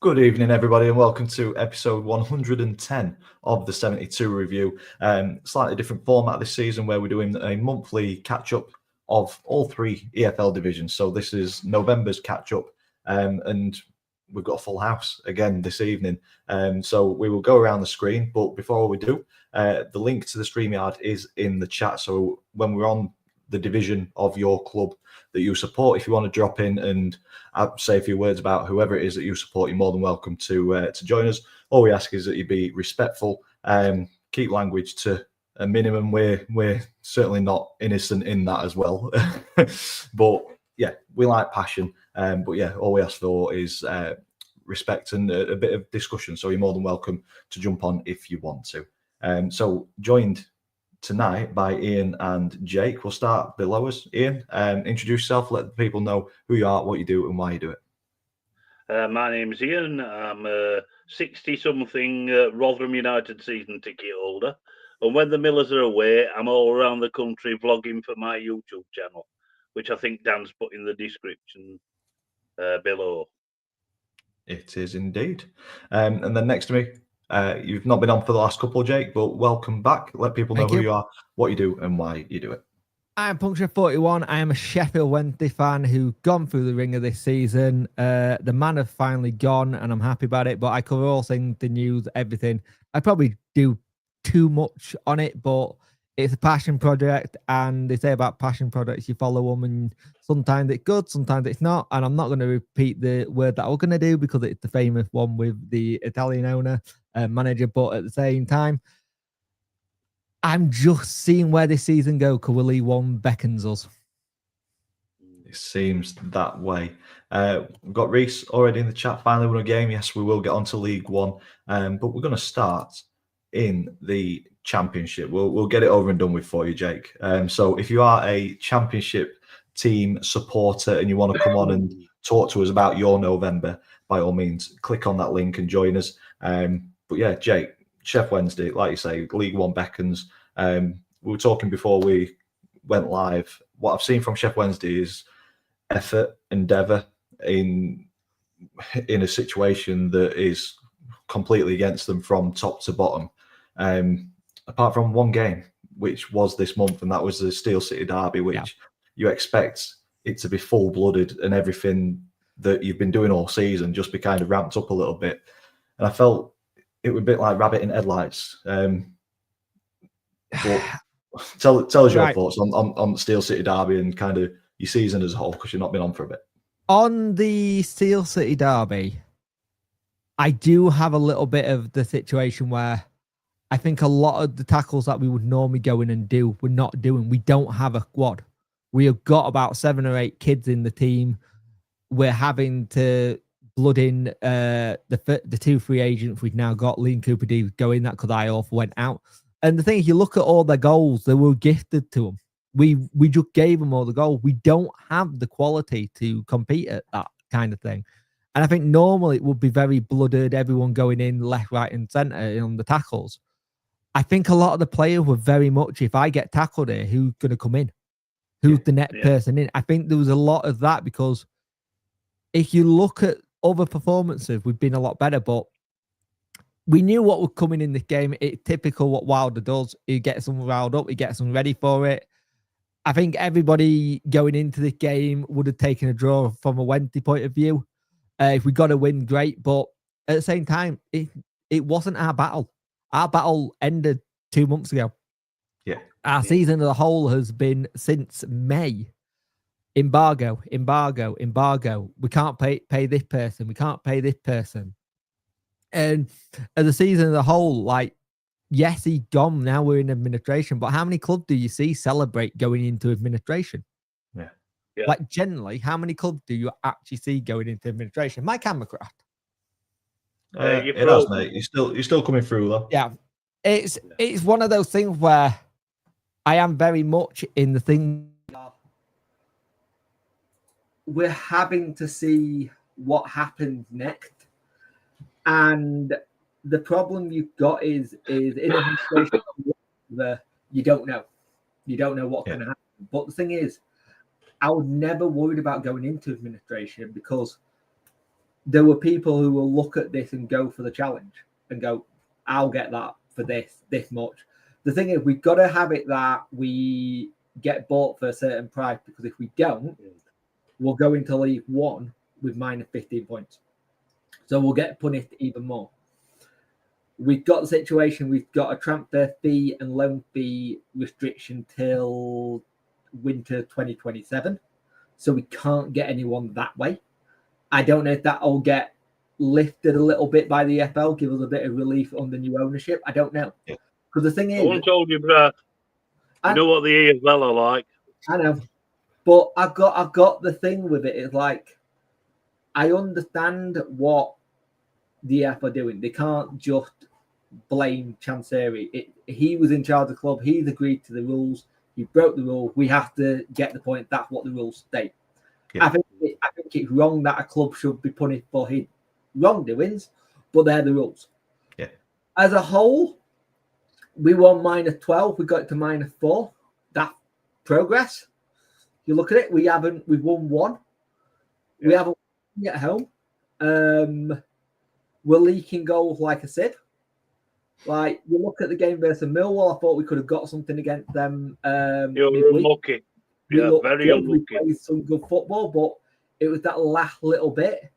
Good evening, everybody, and welcome to episode 110 of the 72 review. Slightly different format this season where we're doing a monthly catch-up of all three EFL divisions. So this is November's catch-up, and we've got a full house again this evening. So we will go around the screen, but before we do, the link to the StreamYard is in the chat. So when we're on the division of your club that you support, if you want to drop in and say a few words about whoever it is that you support, you're more than welcome to join us. All we ask is that you be respectful, keep language to a minimum. We're certainly not innocent in that as well, but yeah, we like passion. But yeah, all we ask for is respect and a bit of discussion. So you're more than welcome to jump on if you want to. So joined tonight by Ian and Jake. We'll start below us. Ian, introduce yourself, let the people know who you are, what you do, and why you do it. My name's Ian. I'm a 60-something Rotherham United season ticket holder. And when the Millers are away, I'm all around the country vlogging for my YouTube channel, which I think Dan's put in the description below. It is indeed. And then next to me, you've not been on for the last couple, Jake, but welcome back. Let people know who you are, what you do, and why you do it. I'm Puncture 41. I am a Sheffield Wednesday fan who's gone through the ringer this season. The man have finally gone, and I'm happy about it. But I cover all things, the news, everything. I probably do too much on it, but it's a passion project, and they say about passion projects, you follow them, and sometimes it's good, sometimes it's not. And I'm not going to repeat the word that I was going to do because it's the famous one with the Italian owner, manager. But at the same time, I'm just seeing where this season go because League One beckons us. It seems that way. We've got Reese already in the chat. Finally won a game. Yes, we will get on to League One, but we're going to start in the Championship. We'll get it over and done with for you, Jake. So if you are a Championship team supporter and you want to come on and talk to us about your November, by all means, click on that link and join us. But yeah, Jake, Sheff Wednesday, like you say, League One beckons. We were talking before we went live. What I've seen from Sheff Wednesday is effort, endeavour in a situation that is completely against them from top to bottom. Apart from one game, which was this month, and that was the Steel City Derby, which you expect it to be full-blooded and everything that you've been doing all season just be kind of ramped up a little bit. And I felt it was a bit like rabbit in headlights. But tell us your thoughts on Steel City Derby and kind of your season as a whole, because you've not been on for a bit. On the Steel City Derby, I do have a little bit of the situation where I think a lot of the tackles that we would normally go in and do, we're not doing. We don't have a squad. We have got about 7 or 8 kids in the team. We're having to blood in the 2 free agents we've now got. Liam Cooper D going that because Iorf went out. And the thing is, you look at all their goals, they were gifted to them. We just gave them all the goals. We don't have the quality to compete at that kind of thing. And I think normally it would be very blooded, everyone going in left, right, and centre on the tackles. I think a lot of the players were very much, if I get tackled here, who's going to come in? Who's the next person in? I think there was a lot of that because if you look at other performances, we've been a lot better, but we knew what was coming in this game. It's typical what Wilder does. He gets them riled up. He gets them ready for it. I think everybody going into this game would have taken a draw from a Wednesday point of view. If we got a win, great. But at the same time, it wasn't our battle. Our battle ended 2 months ago. Yeah. Our season as a whole has been since May. Embargo. We can't pay this person. We can't pay this person. And as a season as a whole, like, yes, he's gone. Now we're in administration. But how many clubs do you see celebrate going into administration? Yeah. Like, generally, how many clubs do you actually see going into administration? My camera craft. It has, mate. You're still coming through, though. Yeah. It's one of those things where I am very much in the thing. We're having to see what happens next. And the problem you've got is in a situation where you don't know. You don't know what's going to happen. But the thing is, I was never worried about going into administration because there were people who will look at this and go for the challenge and go, I'll get that for this much. The thing is, we've got to have it that we get bought for a certain price, because if we don't, we'll go into League One with minus 15 points. So we'll get punished even more. We've got the situation, we've got a transfer fee and loan fee restriction till winter 2027. So we can't get anyone that way. I don't know if that'll get lifted a little bit by the EFL, give us a bit of relief under new ownership. I don't know. Because the thing is, I once told you, Brad, you know what the EFL are like. I know. But I've got the thing with it is like, I understand what the EFL are doing. They can't just blame Chansiri. He was in charge of the club. He's agreed to the rules. He broke the rule. We have to get the point. That's what the rules state. Yeah. I think it's wrong that a club should be punished for his wrongdoings, but they're the rules. Yeah. As a whole, we won minus 12. We got it to minus 4. That's progress. You look at it. We've won 1. Yeah. We haven't won at home. We're leaking goals like a sieve. Like, you look at the game versus Millwall, I thought we could have got something against them. You're unlucky. Yeah, very unlucky. We played some good football, but it was that last little bit.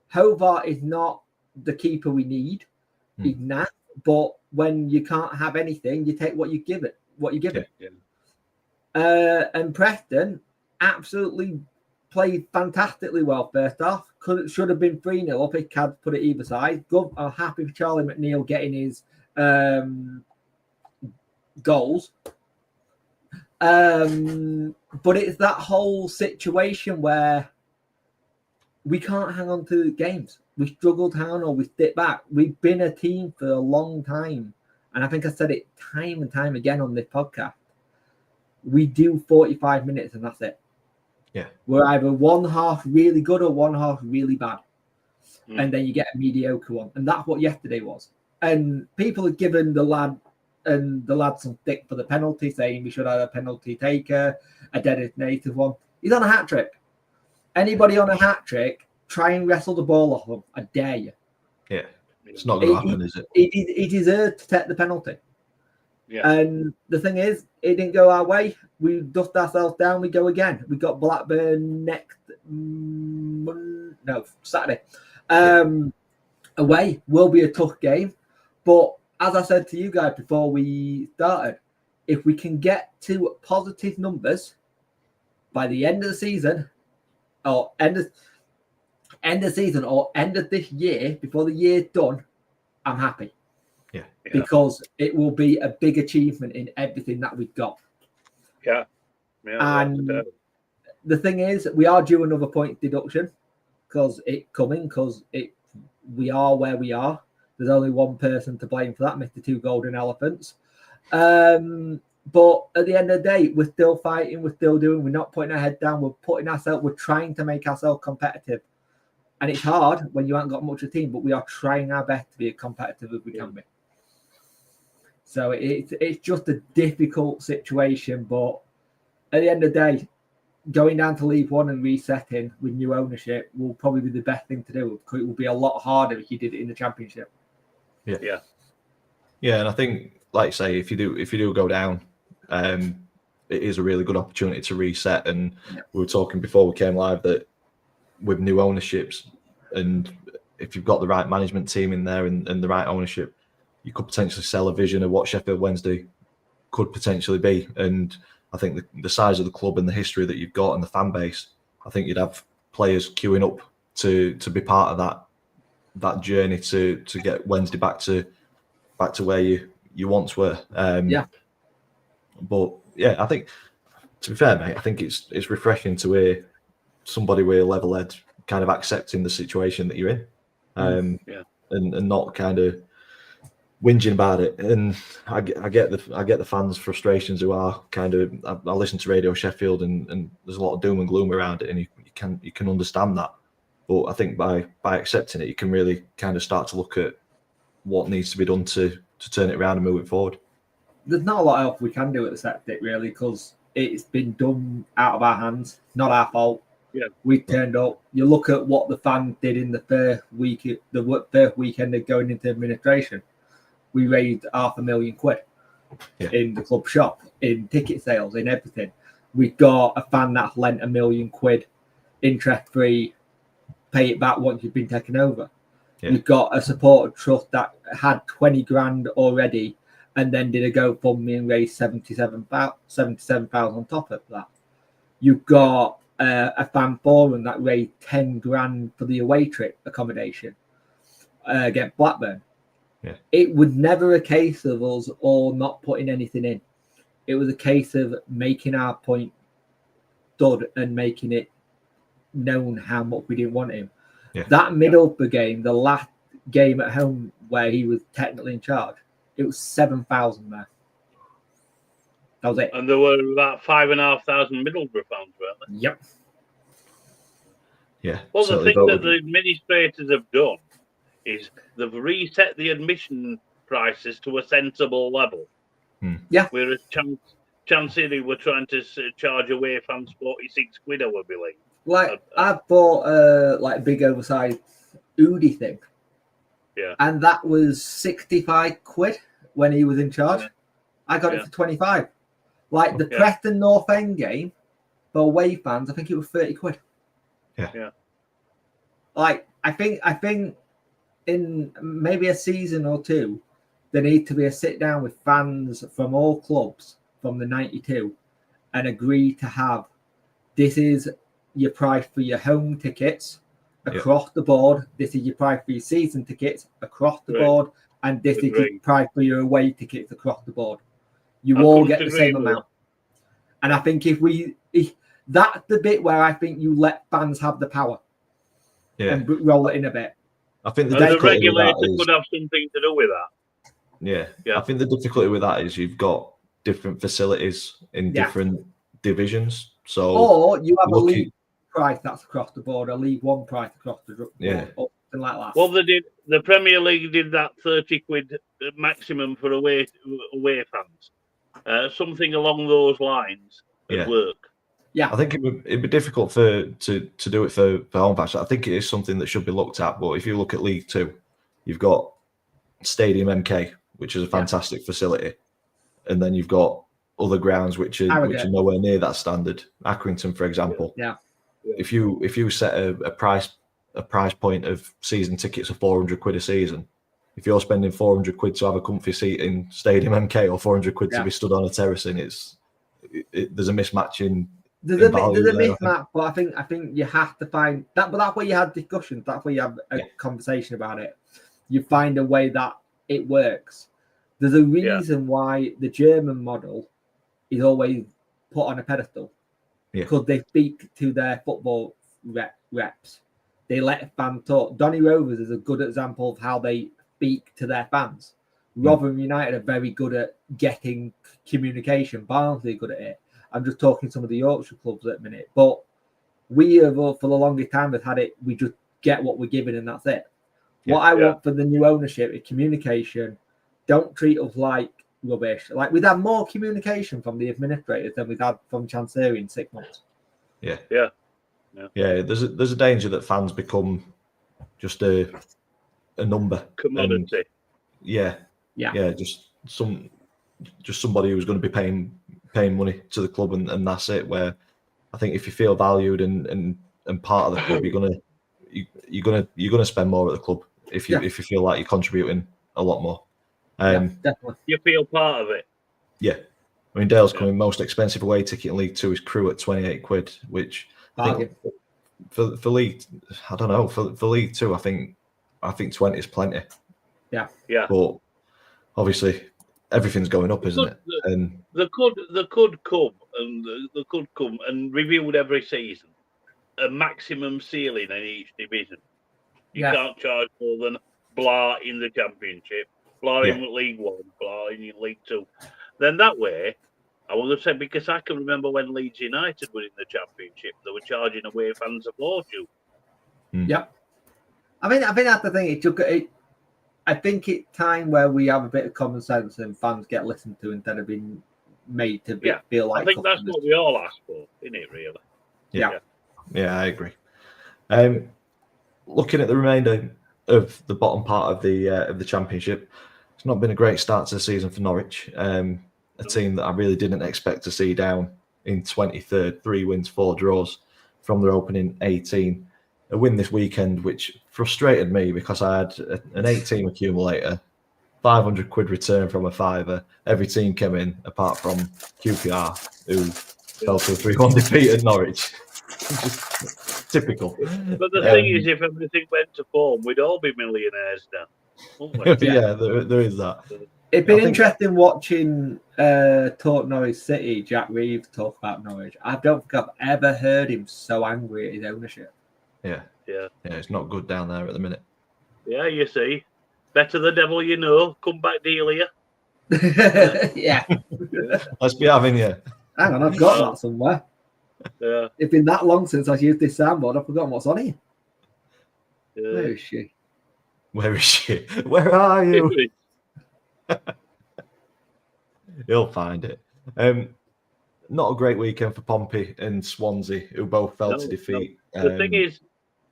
Hobart is not the keeper we need. He's not. But when you can't have anything, you take what you give it. Yeah. And Preston absolutely played fantastically well first half. Should have been 3-0 up if Cad put it either side. I'm happy for Charlie McNeil getting his goals. But it's that whole situation where we can't hang on to games. We struggled to hang on, or we step back. We've been a team for a long time. And I think I said it time and time again on this podcast. We do 45 minutes and that's it. Yeah. We're either one half really good or one half really bad. And then you get a mediocre one. And that's what yesterday was. And people have given the lad some stick for the penalty, saying we should have a penalty taker, a designated one. He's on a hat trick. Anybody on a hat trick, try and wrestle the ball off him. I dare you. Yeah. It's not going to happen, is it? He deserved to take the penalty. Yeah. And the thing is, it didn't go our way. We dust ourselves down. We go again. We got Blackburn next Saturday. Away will be a tough game. But as I said to you guys before we started, if we can get to positive numbers by the end of the season, or end of season, or end of this year, before the year's done, I'm happy. Yeah. Because it will be a big achievement in everything that we've got. Yeah. And the thing is, we are due another point deduction because we are where we are. There's only one person to blame for that, Mr. Two Golden Elephants. But at the end of the day, we're still fighting, we're still doing, we're not putting our head down, we're trying to make ourselves competitive. And it's hard when you haven't got much of a team, but we are trying our best to be as competitive as we can be. So it's just a difficult situation, but at the end of the day, going down to League One and resetting with new ownership will probably be the best thing to do. It will be a lot harder if you did it in the Championship. Yeah, and I think, like you say, if you do go down, it is a really good opportunity to reset. And we were talking before we came live that with new ownerships, and if you've got the right management team in there and the right ownership, you could potentially sell a vision of what Sheffield Wednesday could potentially be. And I think the size of the club and the history that you've got and the fan base, I think you'd have players queuing up to be part of that journey to get Wednesday back to where you once were. But yeah, I think, to be fair, mate, I think it's refreshing to hear somebody with a level head kind of accepting the situation that you're in, and not kind of whinging about it. And I get the fans' frustrations who are kind of. I listen to Radio Sheffield, and there's a lot of doom and gloom around it, and you can understand that. But I think by accepting it, you can really kind of start to look at what needs to be done to turn it around and move it forward. There's not a lot else we can do at the Septic, really, because it's been done out of our hands. Not our fault. Yeah. We turned up. You look at what the fans did in the first weekend of going into administration. We raised £500,000 in the club shop, in ticket sales, in everything. We got a fan that lent £1 million, interest free, pay it back once you've been taken over. Yeah. We've got a supporter trust that had 20 grand already, and then did a GoFundMe and raised 77,000 on top of that. You've got a fan forum that raised 10 grand for the away trip accommodation against Blackburn. Yeah. It was never a case of us all not putting anything in. It was a case of making our point dud and making it known how much we didn't want him. Yeah. That Middlesbrough game, the last game at home where he was technically in charge, it was 7,000 there. That was it. And there were about 5,500 Middlesbrough fans, weren't there? Yep. Yeah. Well, the certainly thing that voted. the administrators have done is they've reset the admission prices to a sensible level. Yeah. Whereas Chancery were trying to charge away fans 46 quid, I would believe. Like I bought like a big oversized Udi thing. Yeah. And that was 65 quid when he was in charge. Yeah. I got Yeah. it for 25. Like the Yeah. Preston North End game for away fans, I think it was 30 quid. Yeah. Yeah. Like I think in maybe a season or two, there need to be a sit down with fans from all clubs from the 92 and agree to have this is your price for your home tickets across the board. This is your price for your season tickets across the Right. board. And this is your Agreed. price for your away tickets across the board. You I all couldn't get the agree same more. amount. And I think if that's the bit where I think you let fans have the power Yeah. and roll it in a bit. I think the And the difficulty with regulator that is, could have something to do with that. yeah, Yeah. I think the difficulty with that is you've got different facilities in Yeah. different divisions. So Or you have a lucky- league price that's across the board, a League One price across the board, Yeah. or something like that. Well, they did. The Premier League did that 30 quid maximum for away fans. Something along those lines would Yeah. work. I think it'd be difficult to do it for home fans. I think it is something that should be looked at. But if you look at League Two, you've got Stadium MK, which is a fantastic facility, and then you've got other grounds which are nowhere near that standard. Accrington, for example. Yeah. If you set a price point of season tickets of 400 quid a season, if you're spending 400 quid to have a comfy seat in Stadium MK or 400 quid to be stood on a terracing, there's a mismatch in. There's a mismatch, but I think you have to find that. But that's where you have discussions. That's where you have a conversation about it. You find a way that it works. There's a reason why the German model is always put on a pedestal, because they speak to their football reps. They let fans talk. Donny Rovers is a good example of how they speak to their fans. Rotherham United are very good at getting communication. Barnsley are good at it. I'm just talking some of the Yorkshire clubs at the minute, but we have for the longest time have had it. We just get what we're given, and that's it. What I want for the new ownership is communication. Don't treat us like rubbish. Like we've had more communication from the administrators than we've had from Chancery in 6 months. Yeah. There's a danger that fans become just a number, commodity. Just somebody who's going to be paying money to the club, and that's it. Where I think if you feel valued and part of the club, you're gonna spend more at the club if you feel like you're contributing a lot more. Definitely. You feel part of it. Yeah, I mean Dale's coming most expensive away ticket in League Two is Crewe at 28 quid, which I think for League, I don't know, for League Two, I think 20 is plenty. Yeah. But obviously everything's going up, isn't it? And they could come and reviewed every season a maximum ceiling in each division. You can't charge more than blah in the Championship, blah in League One, blah in League Two. Then that way, I would have said, because I can remember when Leeds United were in the Championship, they were charging away fans a fortune. Yeah, I think that's the thing. I think it's time where we have a bit of common sense and fans get listened to instead of being made to feel like. I think that's what we all ask for, isn't it? Really. Yeah. Yeah, I agree. Looking at the remainder of the bottom part of the championship, it's not been a great start to the season for Norwich. A team that I really didn't expect to see down in 23rd, 3 wins, 4 draws from their opening 18. A win this weekend, which frustrated me because I had an 8-team accumulator, 500 quid return from a fiver. Every team came in apart from QPR, who fell to a 3-1 defeat at Norwich. Just typical. But the thing is, if everything went to form, we'd all be millionaires now, wouldn't we? Yeah, there is that. It'd been I think- interesting watching talk Norwich City, Jack Reeves talk about Norwich. I don't think I've ever heard him so angry at his ownership. Yeah, it's not good down there at the minute. Yeah, you see. Better the devil you know. Come back, Delia. Yeah. Let's be having you. Hang on, I've got that somewhere. Yeah, It's been that long since I've used this soundboard, I've forgotten what's on here. Where yeah. is she? Where is she? Where are you? He'll find it. Not a great weekend for Pompey and Swansea, who both fell to No, defeat. The thing is,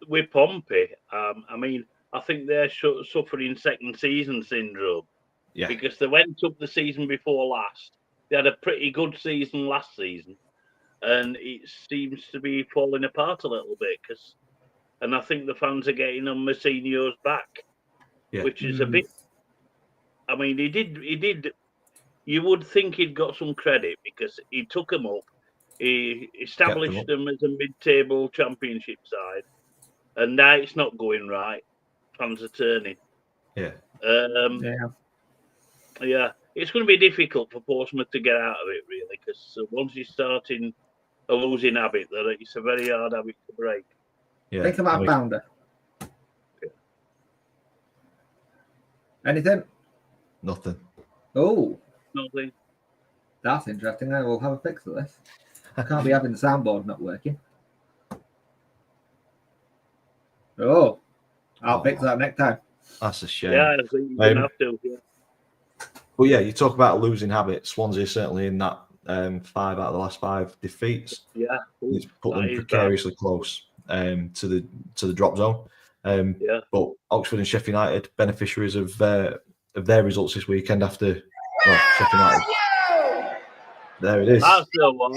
with Pompey, I mean, I think they're suffering second season syndrome yeah, because they went up the season before last. They had a pretty good season last season, and it seems to be falling apart a little bit. And I think the fans are getting on Mourinho's back, Yeah. which is a bit. I mean, he did. You would think he'd got some credit because he took them up. He established them as a mid-table championship side, and now it's not going right. Fans are turning. yeah. Yeah, it's going to be difficult for Portsmouth to get out of it, really, because once you start in a losing habit, it's a very hard habit to break. Yeah. Think about Founder. Anything? Nothing. Oh, Nothing. that's interesting. I will have a fix of this. I can't be having the soundboard not working. Oh, I'll fix that next time. That's a shame. Yeah, I think you're going to have to. Yeah. But yeah, you talk about a losing habit. Swansea is certainly in that 5 out of the last 5 defeats. Yeah, It's put them that is precariously close to the drop zone. Yeah. But Oxford and Sheffield United, beneficiaries of their results this weekend after Sheffield United. There it is. That's the one.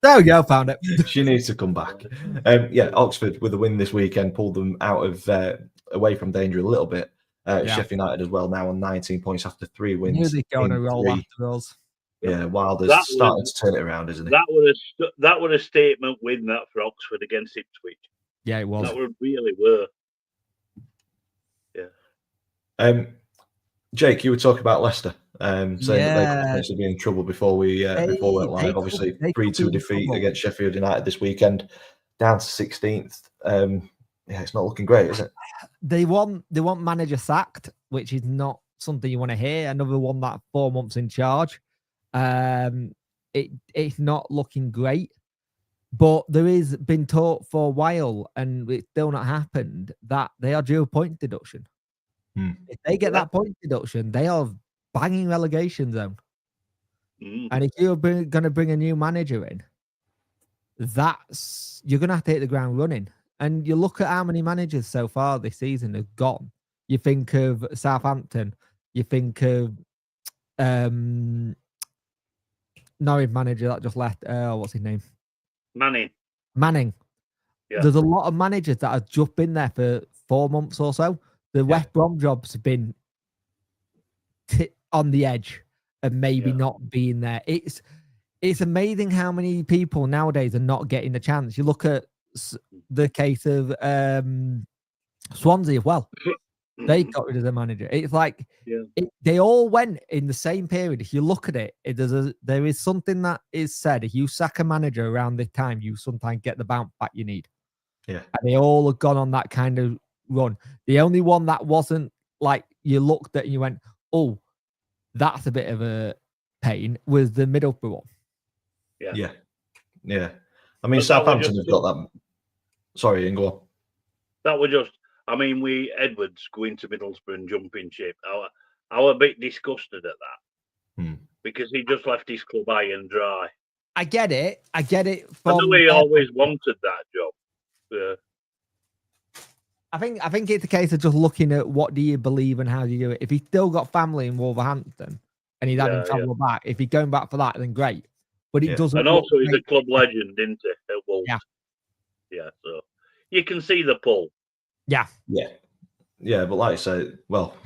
There we go, found it. She needs to come back. Yeah, Oxford with a win this weekend pulled them out of away from danger a little bit. Sheffield United as well now on 19 points after 3 wins. Knew they'd go on a in roll 3. after us. Yeah, Wilder's That starting to turn it around, isn't he? That was a statement win that for Oxford against Ipswich. Yeah, it was. That would really were. Yeah. Jake, you were talking about Leicester, saying that they Yeah. could potentially be in trouble before we went live. Obviously, they could 3-2 be in defeat trouble. against Sheffield United this weekend, down to 16th. Yeah, it's not looking great, is it? They want manager sacked, which is not something you want to hear. Another one that 4 months in charge. It's not looking great. But there is been talk for a while, and it's still not happened, that they are due a point deduction. If they get that point deduction, they are banging relegation zone. And if you're going to bring a new manager in, you're going to have to hit the ground running. And you look at how many managers so far this season have gone. You think of Southampton. You think of Norwich manager that just left. What's his name? Manning. Yeah. There's a lot of managers that have just been there for 4 months or so. The West Brom jobs have been on the edge of maybe not being there. It's amazing how many people nowadays are not getting the chance. You look at the case of Swansea as well. They got rid of the manager. It's like they all went in the same period. If you look at it, there is something that is said. If you sack a manager around this time, you sometimes get the bounce back you need. Yeah. And they all have gone on that kind of run. The only one that wasn't like you looked at and you went, oh, that's a bit of a pain was the Middlesbrough one. Yeah. I mean, But Southampton have got that. Sorry, Ian, go on. That was just. I mean, we Edwards going to Middlesbrough and jumping ship. I was a bit disgusted at that. because he just left his club high and dry. I get it. I From know he always wanted that job. Yeah. I think it's a case of just looking at what do you believe and how do you do it. If he's still got family in Wolverhampton and he's having travel back, if he's going back for that, then great. But it doesn't. And also, he's a great. club legend, isn't he? At Wolves. Yeah. So you can see the pull. Yeah. But like I say, well,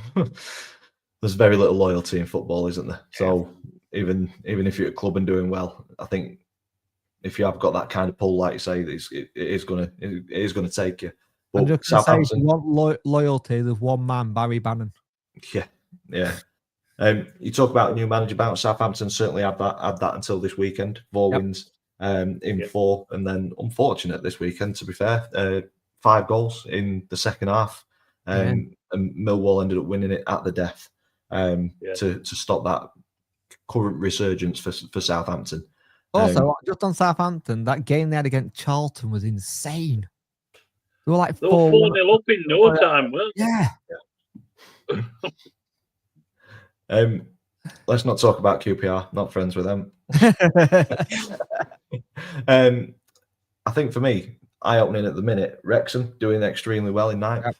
there's very little loyalty in football, isn't there? So even if you're at club and doing well, I think if you have got that kind of pull, like you say, it is going to take you. But I'm just going to say, if you want loyalty, there's one man, Barry Bannon. Yeah. You talk about a new manager bounce. Southampton certainly had that until this weekend. 4 wins in 4, and then unfortunate this weekend. To be fair, 5 goals in the second half, and Millwall ended up winning it at the death to stop that current resurgence for Southampton. Also, just on Southampton, that game they had against Charlton was insane. They were like 4-0 up in no time, weren't they? Yeah. Let's not talk about QPR. Not friends with them. I think for me, eye-opening at the minute, Wrexham doing extremely well in 9th.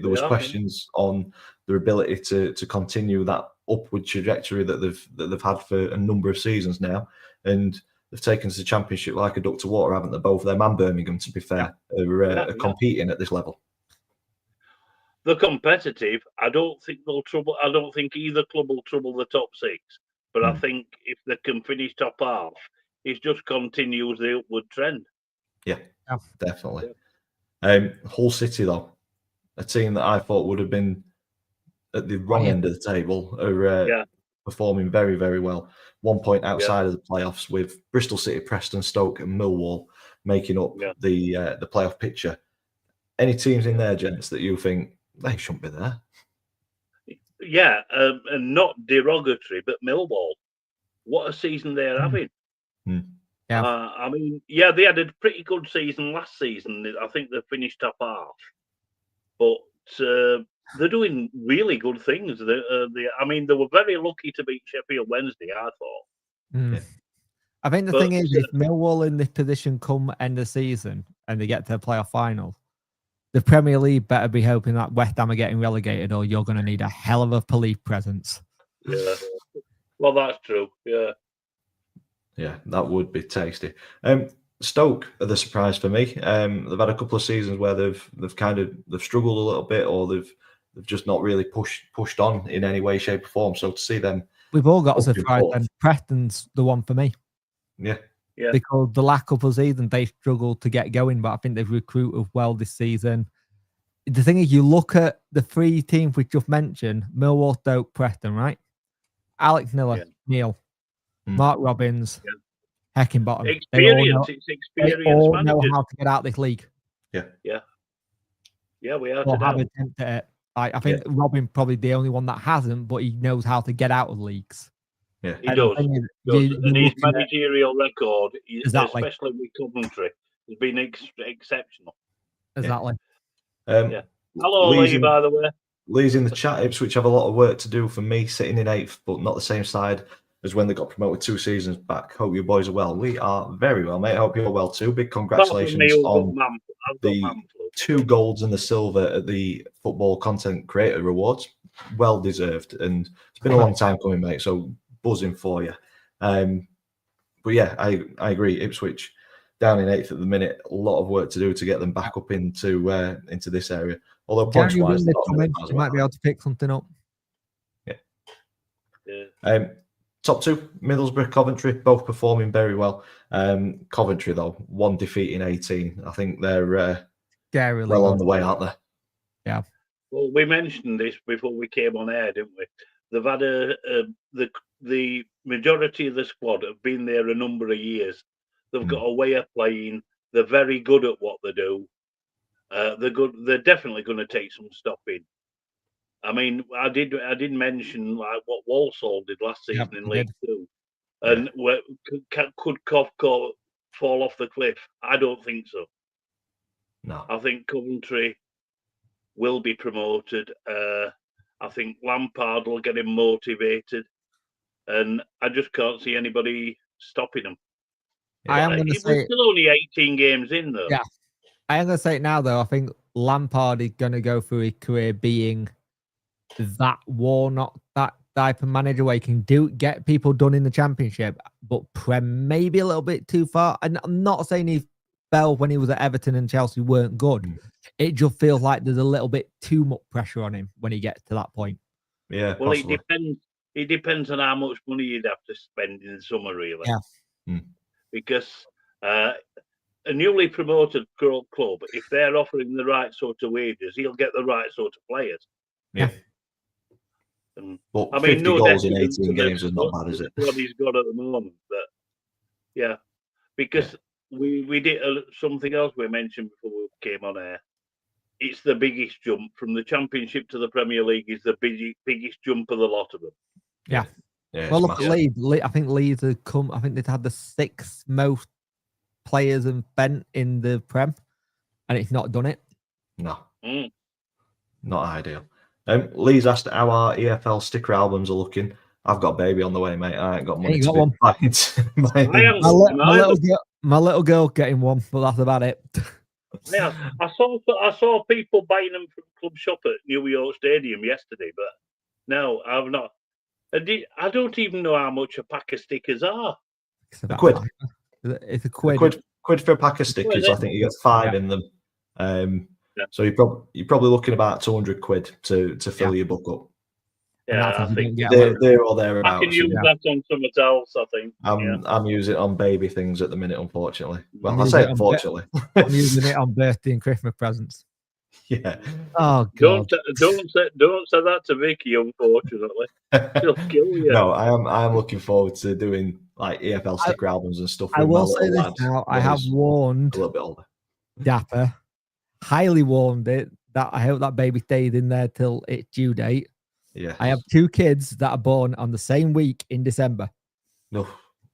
There was questions on their ability to continue that upward trajectory that they've had for a number of seasons now, and they've taken to the Championship like a duck to water, haven't they? Both them and Birmingham, to be fair, are competing at this level. They're competitive. I don't think they'll trouble. I don't think either club will trouble the top 6. But I think if they can finish top half, it just continues the upward trend. Yeah, definitely. Hull City, though, a team that I thought would have been at the wrong end of the table, are performing very, very well. 1 point outside of the playoffs, with Bristol City, Preston, Stoke, and Millwall making up the playoff picture. Any teams in there, gents, that you think they shouldn't be there? Yeah, and not derogatory, but Millwall. What a season they're having. Yeah. I mean, they had a pretty good season last season. I think they finished top half. But they're doing really good things. I mean, they were very lucky to beat Sheffield Wednesday, I thought. I think the thing is, if Millwall in this position come end of season and they get to the playoff final, the Premier League better be hoping that West Ham are getting relegated, or you're going to need a hell of a police presence. Yeah. Well, that's true. Yeah. Yeah, that would be tasty. Stoke are the surprise for me. They've had a couple of seasons where they've struggled a little bit, or they've just not really pushed on in any way, shape, or form. So to see them, we've all got a surprise, and Preston's the one for me. Yeah. Because the last couple of seasons they struggled to get going, but I think they've recruited well this season. The thing is, you look at the 3 teams we just mentioned: Millwall, Stoke, Preston, right? Alex Miller, Neil, Mark Robbins, Heckingbottom. Experience. They all know how to get out of this league. Yeah, we are. Or have attempted it. I think Robin probably the only one that hasn't, but he knows how to get out of leagues. Yeah, he does. And his managerial record, especially with Coventry, has been exceptional. Exactly. Hello, Lee, by the way. Lee's in the chat. Ipswich have a lot of work to do for me, sitting in 8th, but not the same side as when they got promoted 2 seasons back. Hope you boys are well. We are very well, mate. Hope you're well too. Big congratulations on the 2 golds and the silver at the Football Content Creator Awards. Well deserved, and it's been a long time coming, mate. So buzzing for you. But yeah, I agree. Ipswich down in 8th at the minute. A lot of work to do to get them back up into this area. Although points wise, you might be able to pick something up. Yeah. Top 2, Middlesbrough, Coventry, both performing very well. Coventry, though, 1 defeat in 18. I think they're well on the way, aren't they? Yeah. Well, we mentioned this before we came on air, didn't we? They've had the majority of the squad have been there a number of years. They've got a way of playing. They're very good at what they do. They're good. They're definitely going to take some stopping. I mean, I did mention like what Walsall did last season in League 2, and could Covco fall off the cliff? I don't think so. No, I think Coventry will be promoted. I think Lampard will get him motivated. and I just can't see anybody stopping them. I am going to It was say, still only 18 games in, though. Yeah. I am going to say it now, though. I think Lampard is going to go through his career being that Warnock, that type of manager where he can get people done in the Championship, but Prem maybe a little bit too far. And I'm not saying he fell when he was at Everton and Chelsea weren't good. It just feels like there's a little bit too much pressure on him when he gets to that point. Yeah, Well, possibly. it depends. It depends on how much money you'd have to spend in the summer, really. Yeah. Because a newly promoted club, if they're offering the right sort of wages, he'll get the right sort of players. Yeah. And, But I mean, 50 no goals in detriment 18 to games is not bad, is it? What he's got at the moment, but yeah, because we did something else we mentioned before we came on air. It's the biggest jump from the Championship to the Premier League. Is the biggest jump of the lot of them. Yeah. Yeah, Well, it's look at massive. Leeds. I think Leeds have come. I think they've had the 6th most players and spent in the Prem, and it's not done it. No, Mm. not ideal. Lee's asked how our EFL sticker albums are looking. I've got a baby on the way, mate. I ain't got money Ain't to got be one. buying. I haven't My little girl getting one, but that's about it. Yeah, I saw people buying them from Club Shop at New York Stadium yesterday, but no, I've not. I don't even know how much a pack of stickers are. It's about quid. It's a quid. Quid for a pack of stickers. I think you get 5 in them. So you're probably looking about 200 quid to fill your book up. Yeah, I think they're all thereabouts. I can use that on something else. I think. I'm using it on baby things at the minute, unfortunately. Well, I say unfortunately. I'm using it on birthday and Christmas presents. Yeah. Oh God. Don't say that to Vicky. Unfortunately, she'll kill you. No, I am looking forward to doing like EFL sticker albums and stuff. I will say this now. I have warned a little bit older. Dapper, highly warned it that I hope that baby stays in there till its due date. Yeah. I have 2 kids that are born on the same week in December. No.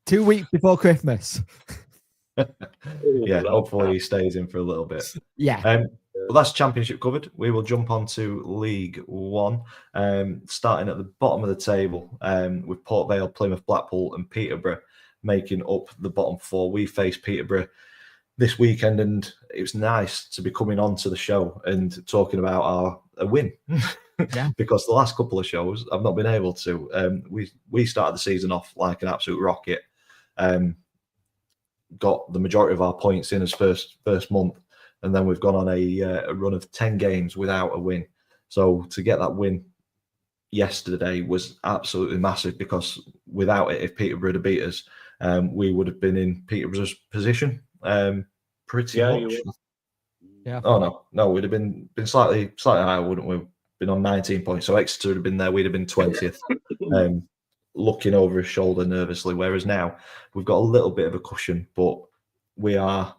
2 weeks before Christmas. Yeah, hopefully he stays in for a little bit. Yeah. Well, that's Championship covered. We will jump on to League One, starting at the bottom of the table with Port Vale, Plymouth, Blackpool and Peterborough making up the bottom 4. We faced Peterborough this weekend, and it was nice to be coming on to the show and talking about a win. Yeah. Because the last couple of shows I've not been able to. We started the season off like an absolute rocket. Got the majority of our points in as first month, and then we've gone on a run of 10 games without a win. So to get that win yesterday was absolutely massive, because without it, if Peterborough had beat us, we would have been in Peterborough's position pretty much. Yeah. Oh no, we'd have been slightly higher, wouldn't we? Been on 19 points. So Exeter would have been there. We'd have been 20th, looking over his shoulder nervously. Whereas now we've got a little bit of a cushion, but we are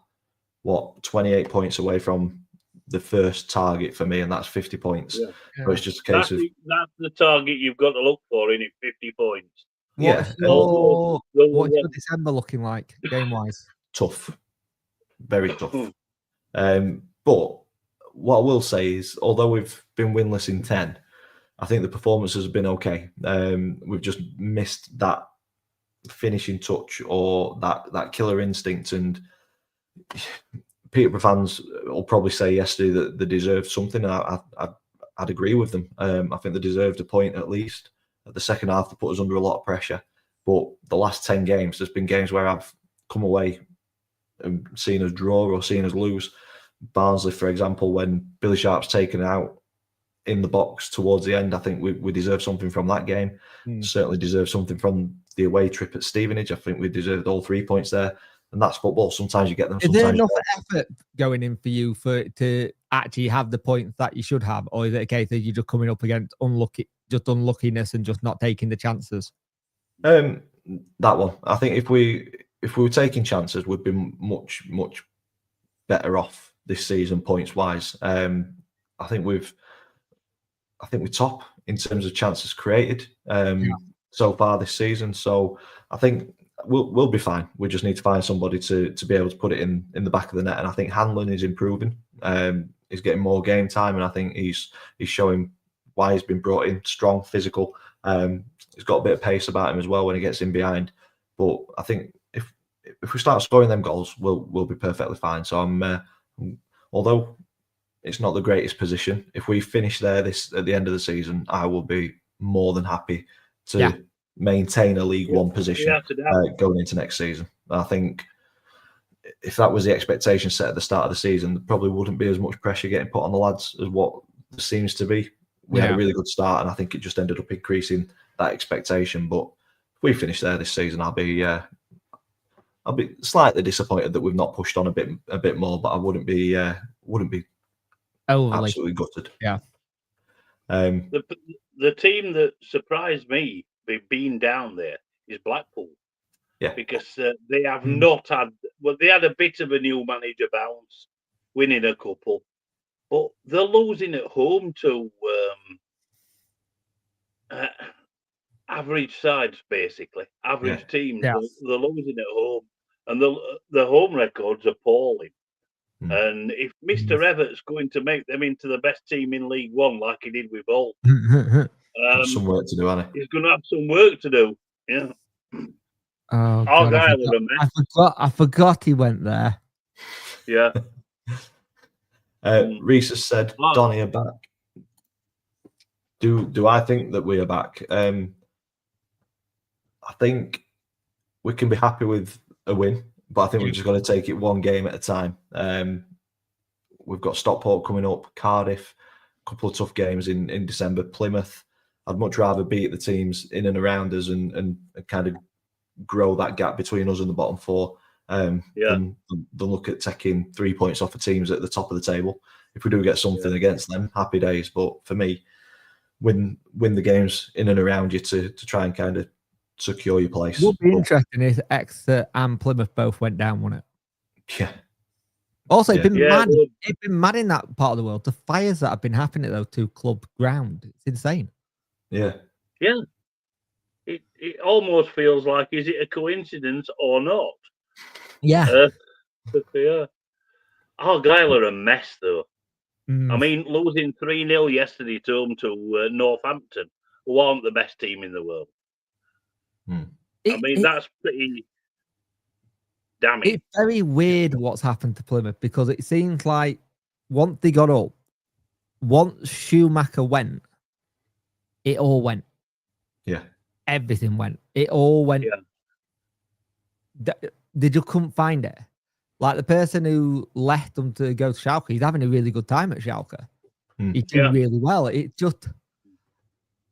28 points away from the first target for me, and that's 50 points. Yeah. So it's just a case of that's the target you've got to look for, in it, 50 points. What's your December looking like game wise? Tough, very tough. But what I will say is, although we've been winless in 10, I think the performances have been okay. We've just missed that finishing touch or that killer instinct. And Peterborough fans will probably say yesterday that they deserved something. I'd agree with them. I think they deserved a point at least. At the second half, they put us under a lot of pressure. But the last 10 games, there's been games where I've come away and seen us draw or seen us lose. Barnsley, for example, when Billy Sharp's taken out in the box towards the end, I think we deserve something from that game. Certainly deserve something from the away trip at Stevenage. I think we deserved all 3 points there. And that's football. Sometimes you get them. Is there enough effort going in for you to actually have the points that you should have? Or is it a case that you're just coming up against unluckiness and just not taking the chances? That one. I think if we were taking chances, we'd be much better off this season points wise. I think we're top in terms of chances created so far this season. So I think we'll be fine. We just need to find somebody to be able to put it in the back of the net. And I think Hanlon is improving. He's getting more game time, and I think he's showing why he's been brought in, strong, physical. He's got a bit of pace about him as well when he gets in behind. But I think if we start scoring them goals, we'll be perfectly fine. So although it's not the greatest position, if we finish there at the end of the season, I will be more than happy to maintain a League One position going into next season. I think if that was the expectation set at the start of the season, there probably wouldn't be as much pressure getting put on the lads as what there seems to be. We had a really good start, and I think it just ended up increasing that expectation. But if we finish there this season, I'll be slightly disappointed that we've not pushed on a bit more, but I wouldn't be overly absolutely gutted. Yeah. The team that surprised me being down there is Blackpool. Yeah, because they have not had. Well, they had a bit of a new manager bounce, winning a couple, but they're losing at home to average sides, basically average teams. Yeah. They're losing at home, and the home record's appalling. And if Mr. Everett's going to make them into the best team in League One, like he did with Hull, some work to do, hasn't he? He's going to have some work to do. Yeah. Oh, God, I forgot he went there. Yeah. Reese has said Donny are back. Do I think that we are back? I think we can be happy with a win, but I think we've just got to take it one game at a time. We've got Stockport coming up, Cardiff, a couple of tough games in December, Plymouth. I'd much rather beat the teams in and around us and kind of grow that gap between us and the bottom four than look at taking 3 points off of teams at the top of the table. If we do get something against them, happy days. But for me, win the games in and around you to try and kind of secure your place. What would be interesting is Exeter and Plymouth both went down, wasn't it? Yeah. Also, it's been mad in that part of the world. The fires that have been happening at those two club ground. It's insane. Yeah. Yeah. It almost feels like, is it a coincidence or not? Yeah. Yeah. Argyle are a mess, though. I mean, losing 3-0 yesterday to home to Northampton, who aren't the best team in the world. That's pretty damning. It's very weird what's happened to Plymouth, because it seems like once they got up, once Schumacher went, it all went. Yeah. Everything went. It all went. Yeah. They just couldn't find it. Like the person who left them to go to Schalke, he's having a really good time at Schalke. He's doing really well.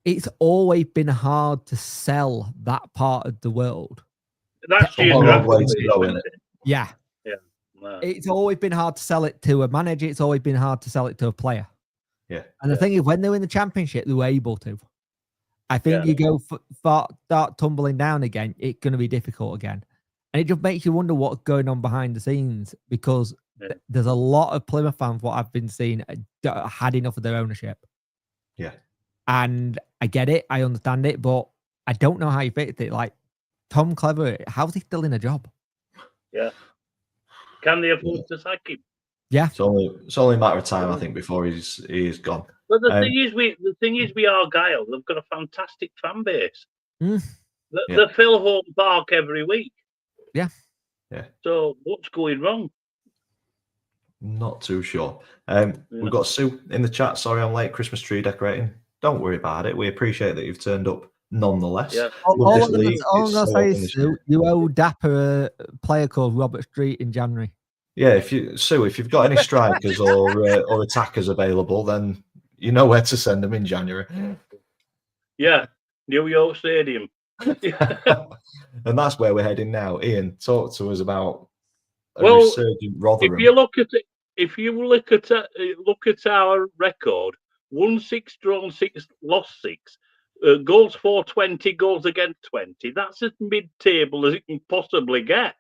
It's always been hard to sell that part of the world. That's isn't it? Yeah. Yeah. No. It's always been hard to sell it to a manager. It's always been hard to sell it to a player. Yeah. And the thing is, when they were in the Championship, they were able to. I think you go start tumbling down again, it's going to be difficult again. And it just makes you wonder what's going on behind the scenes, because there's a lot of Plymouth fans, what I've been seeing, had enough of their ownership. Yeah. And I get it. I understand it. But I don't know how you fix it. Like, Tom Clever, how's he still in a job? Yeah. Can they afford to sack him? Yeah. It's only a matter of time, I think, before he's gone. But the thing is, we Argyle, they've got a fantastic fan base. They fill home park every week. Yeah. Yeah. So what's going wrong? Not too sure. We've got Sue in the chat. Sorry, I'm late. Christmas tree decorating. Don't worry about it. We appreciate that you've turned up nonetheless. Yeah. All I'm going to say is, Sue, you owe Dapper a player called Robert Street in January. Yeah, if you've got any strikers or attackers available, then you know where to send them in January. Yeah, New York Stadium. And that's where we're heading now. Ian, talk to us about resurgent Rotherham. If you look at our record, 1-6, drawn 6, lost 6, goals for 20, goals against 20. That's as mid-table as it can possibly get.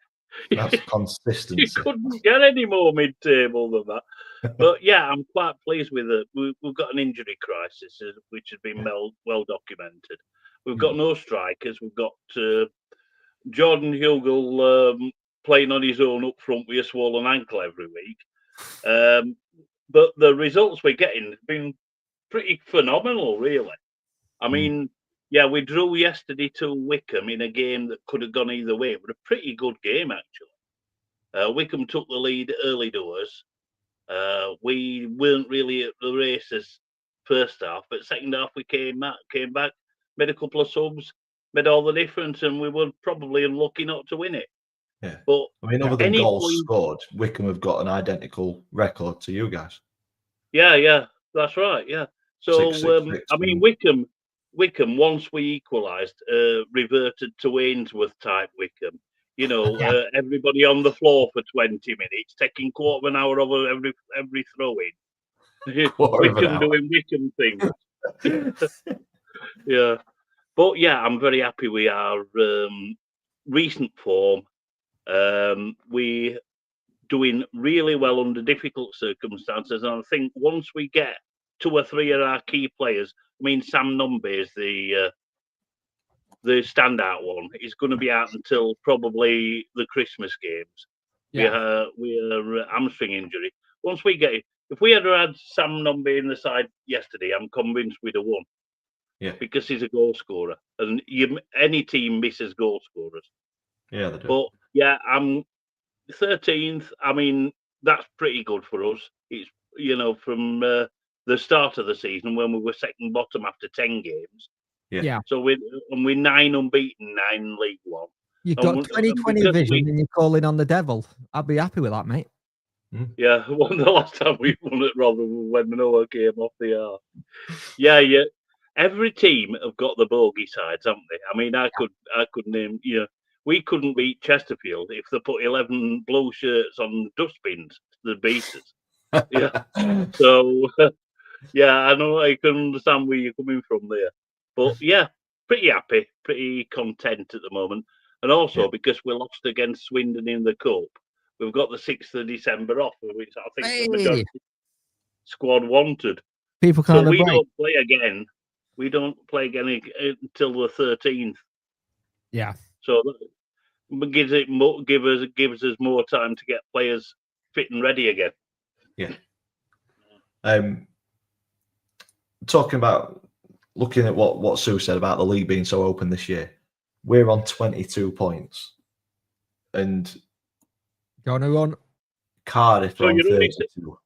That's consistency. You couldn't get any more mid-table than that. But yeah, I'm quite pleased with it. We've got an injury crisis, which has been well documented. We've got no strikers. We've got Jordan Hugel playing on his own up front with a swollen ankle every week. But the results we're getting have been pretty phenomenal, really. I mean, yeah, we drew yesterday to Wickham in a game that could have gone either way. It was a pretty good game, actually. Wickham took the lead early doors. We weren't really at the races first half, but second half we came back, made a couple of subs, made all the difference, and we were probably unlucky not to win it. Yeah. But I mean, other than any goals point- scored, Wickham have got an identical record to you guys. yeah, that's right. Yeah. So 6-6-6, I mean, Wickham once we equalised, reverted to Ainsworth type Wickham. You know, everybody on the floor for 20 minutes, taking quarter of an hour over every throw in. Quarter of an Wickham hour. doing Wickham things. Yeah. But yeah, I'm very happy with our recent form. We doing really well under difficult circumstances, and I think once we get 2 or 3 of our key players, I mean Sam Numby is the standout one. He's going to be out until probably the Christmas games. Yeah. We are hamstring injury. Once we get it, if we had had Sam Numby in the side yesterday, I'm convinced we'd have won. Yeah. Because he's a goal scorer, and any team misses goal scorers. Yeah, they do. But yeah, I'm 13th. I mean, that's pretty good for us. It's from the start of the season when we were second bottom after 10 games. Yeah. So we're 9 unbeaten, 9 League One. You've And got we- 2020 because vision and you're calling on the devil. I'd be happy with that, mate. Yeah, the last time we won it, rather when Manoa came off the arc. Yeah. Every team have got the bogey sides, haven't they? I mean, I could name. We couldn't beat Chesterfield if they put 11 blue shirts on dustbins. The beaters. Yeah. So, yeah, I know I can understand where you're coming from there, but yeah, pretty happy, pretty content at the moment, and also because we lost against Swindon in the cup, we've got the 6th of December off, which I think the majority squad wanted. People So can't we break. don't play again. We don't play again until the 13th. Yeah. So that gives us more time to get players fit and ready again. Yeah. Talking about looking at what Sue said about the league being so open this year, we're on 22 points, and Go on. Cardiff So are on you're only 32.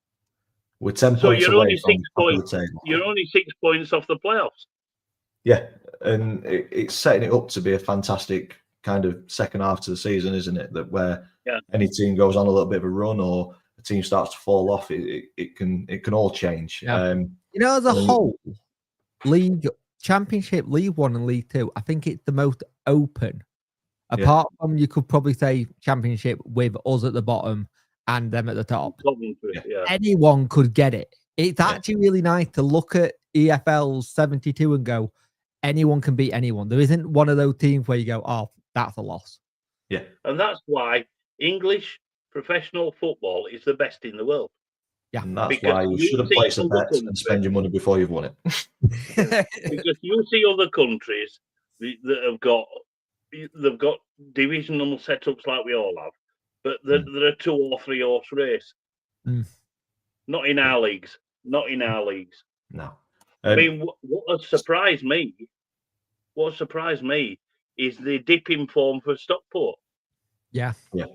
We're 10 So points you're away only from 6 top of points. the table. You're only 6 points off the playoffs. Yeah, and it's setting it up to be a fantastic kind of second half to the season, isn't it? That where any team goes on a little bit of a run or a team starts to fall off, it can all change. Yeah. As a whole, league, Championship, League One and League Two, I think it's the most open. Apart from, you could probably say Championship with us at the bottom and them at the top. Anyone could get it. It's actually really nice to look at EFL's 72 and go, anyone can beat anyone. There isn't one of those teams where you go, oh, that's a loss. Yeah. And that's why English professional football is the best in the world. Yeah. And that's why you shouldn't place a bet and spend your money before you've won it. Because you see other countries that have got divisional setups like we all have, but there are 2 or 3 horse race. Not in our leagues. No. I mean, what has surprised me is the dip in form for Stockport. Yeah. I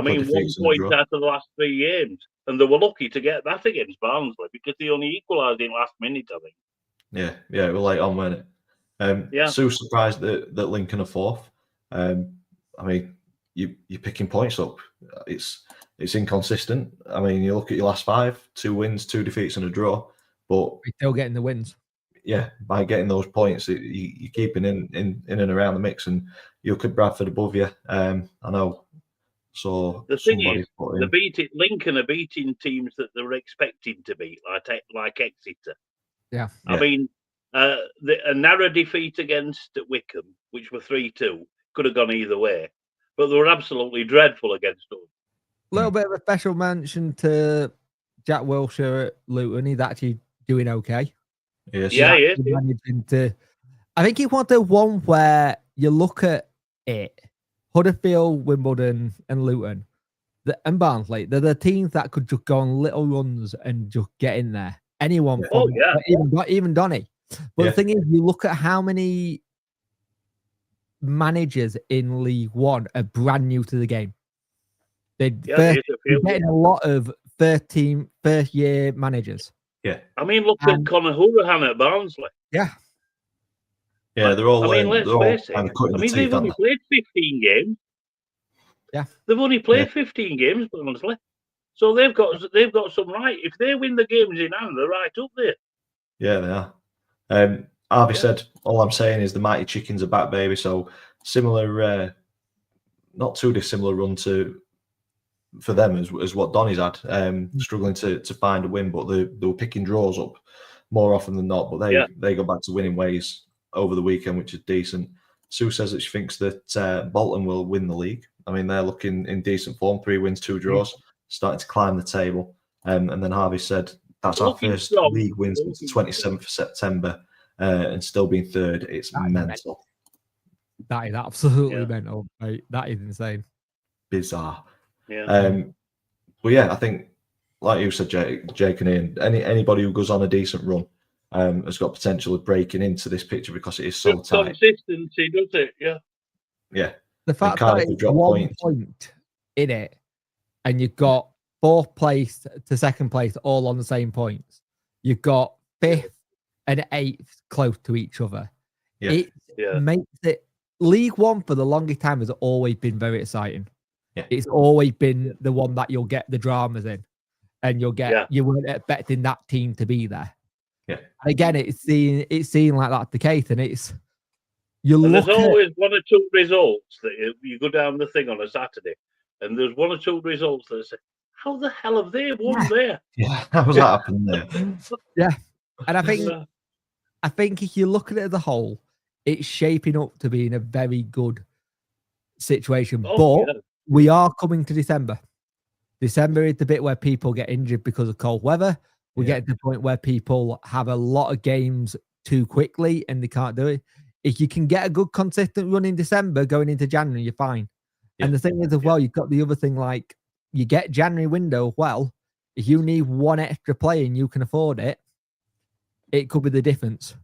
mean, 1 point out of the last 3 games, and they were lucky to get that against Barnsley because they only equalised in last minute, I think. Yeah, it was late on, weren't it? So surprised that Lincoln are 4th. I mean, you're picking points up. It's inconsistent. I mean, you look at your last 5, 2 wins, 2 defeats, and a draw, but we're still getting the wins. Yeah, by getting those points, you're keeping in and around the mix, and you look at Bradford above you. I know. So the thing is, Lincoln are beating teams that they're expecting to beat, like Exeter. Yeah. I mean, a narrow defeat against Wickham, which were 3-2, could have gone either way, but they were absolutely dreadful against us. A little bit of a special mention to Jack Wilshere at Luton. He's actually doing okay. Yes. Yeah, he is. I think he wanted one where you look at it, Huddersfield, Wimbledon, and Luton, and Barnsley. They're the teams that could just go on little runs and just get in there. anyone Yeah. from Oh, yeah. even Donny. But Yeah. the thing is, you look at how many managers in League One are brand new to the game. They're there's a few. getting a lot of first year managers. I mean, look And- at Conor Hurahan at Barnsley. Yeah, they're all. I mean, let's they're all face it. kind of cutting I the mean, they've teeth, aren't only played 15 games. Yeah. They've only played 15 games, Barnsley. So they've got some right. If they win the games in hand, they're right up there. Yeah, they are. Harvey Yeah. said, all I'm saying is the Mighty Chickens are back, baby. So similar, not too dissimilar run for them as what Donny's had. Struggling to find a win, but they were picking draws up more often than not. But they got back to winning ways over the weekend, which is decent. Sue says that she thinks that Bolton will win the league. I mean, they're looking in decent form, 3 wins, 2 draws, starting to climb the table. And then Harvey said that's our Looking first strong. league win since the 27th of September, and still being third. It's That is mental, That is absolutely Yeah. mental, mate. That is insane. bizarre. Yeah. But yeah, I think, like you said, Jake and Ian, anybody who goes on a decent run has got potential of breaking into this picture because it is so Good tight. consistency, does it? Yeah. Yeah, The fact Cardiff that have it's dropped 1 points. point in it, and you've got 4th place to 2nd place all on the same points. You've got 5th and 8th close to each other. Yeah. It Yeah. makes it League One for the longest time has always been very exciting. Yeah. It's always been the one that you'll get the dramas in, and you weren't expecting that team to be there. Yeah. And again, it's seen like that's the case, and you And look there's at always 1 or 2 results that you go down the thing on a Saturday, and there's 1 or 2 results that say, "How the hell have they won there?" Yeah, how's that happened there? and I think Yeah. I think if you look at it as a whole, it's shaping up to be in a very good situation. Oh, but yeah. we are coming to December. December is the bit where people get injured because of cold weather. We Yeah. get to the point where people have a lot of games too quickly and they can't do it. If you can get a good consistent run in December going into January, you're fine. And the thing is as well, you've got the other thing, like you get January window. Well, if you need 1 extra play and you can afford it, it could be the difference.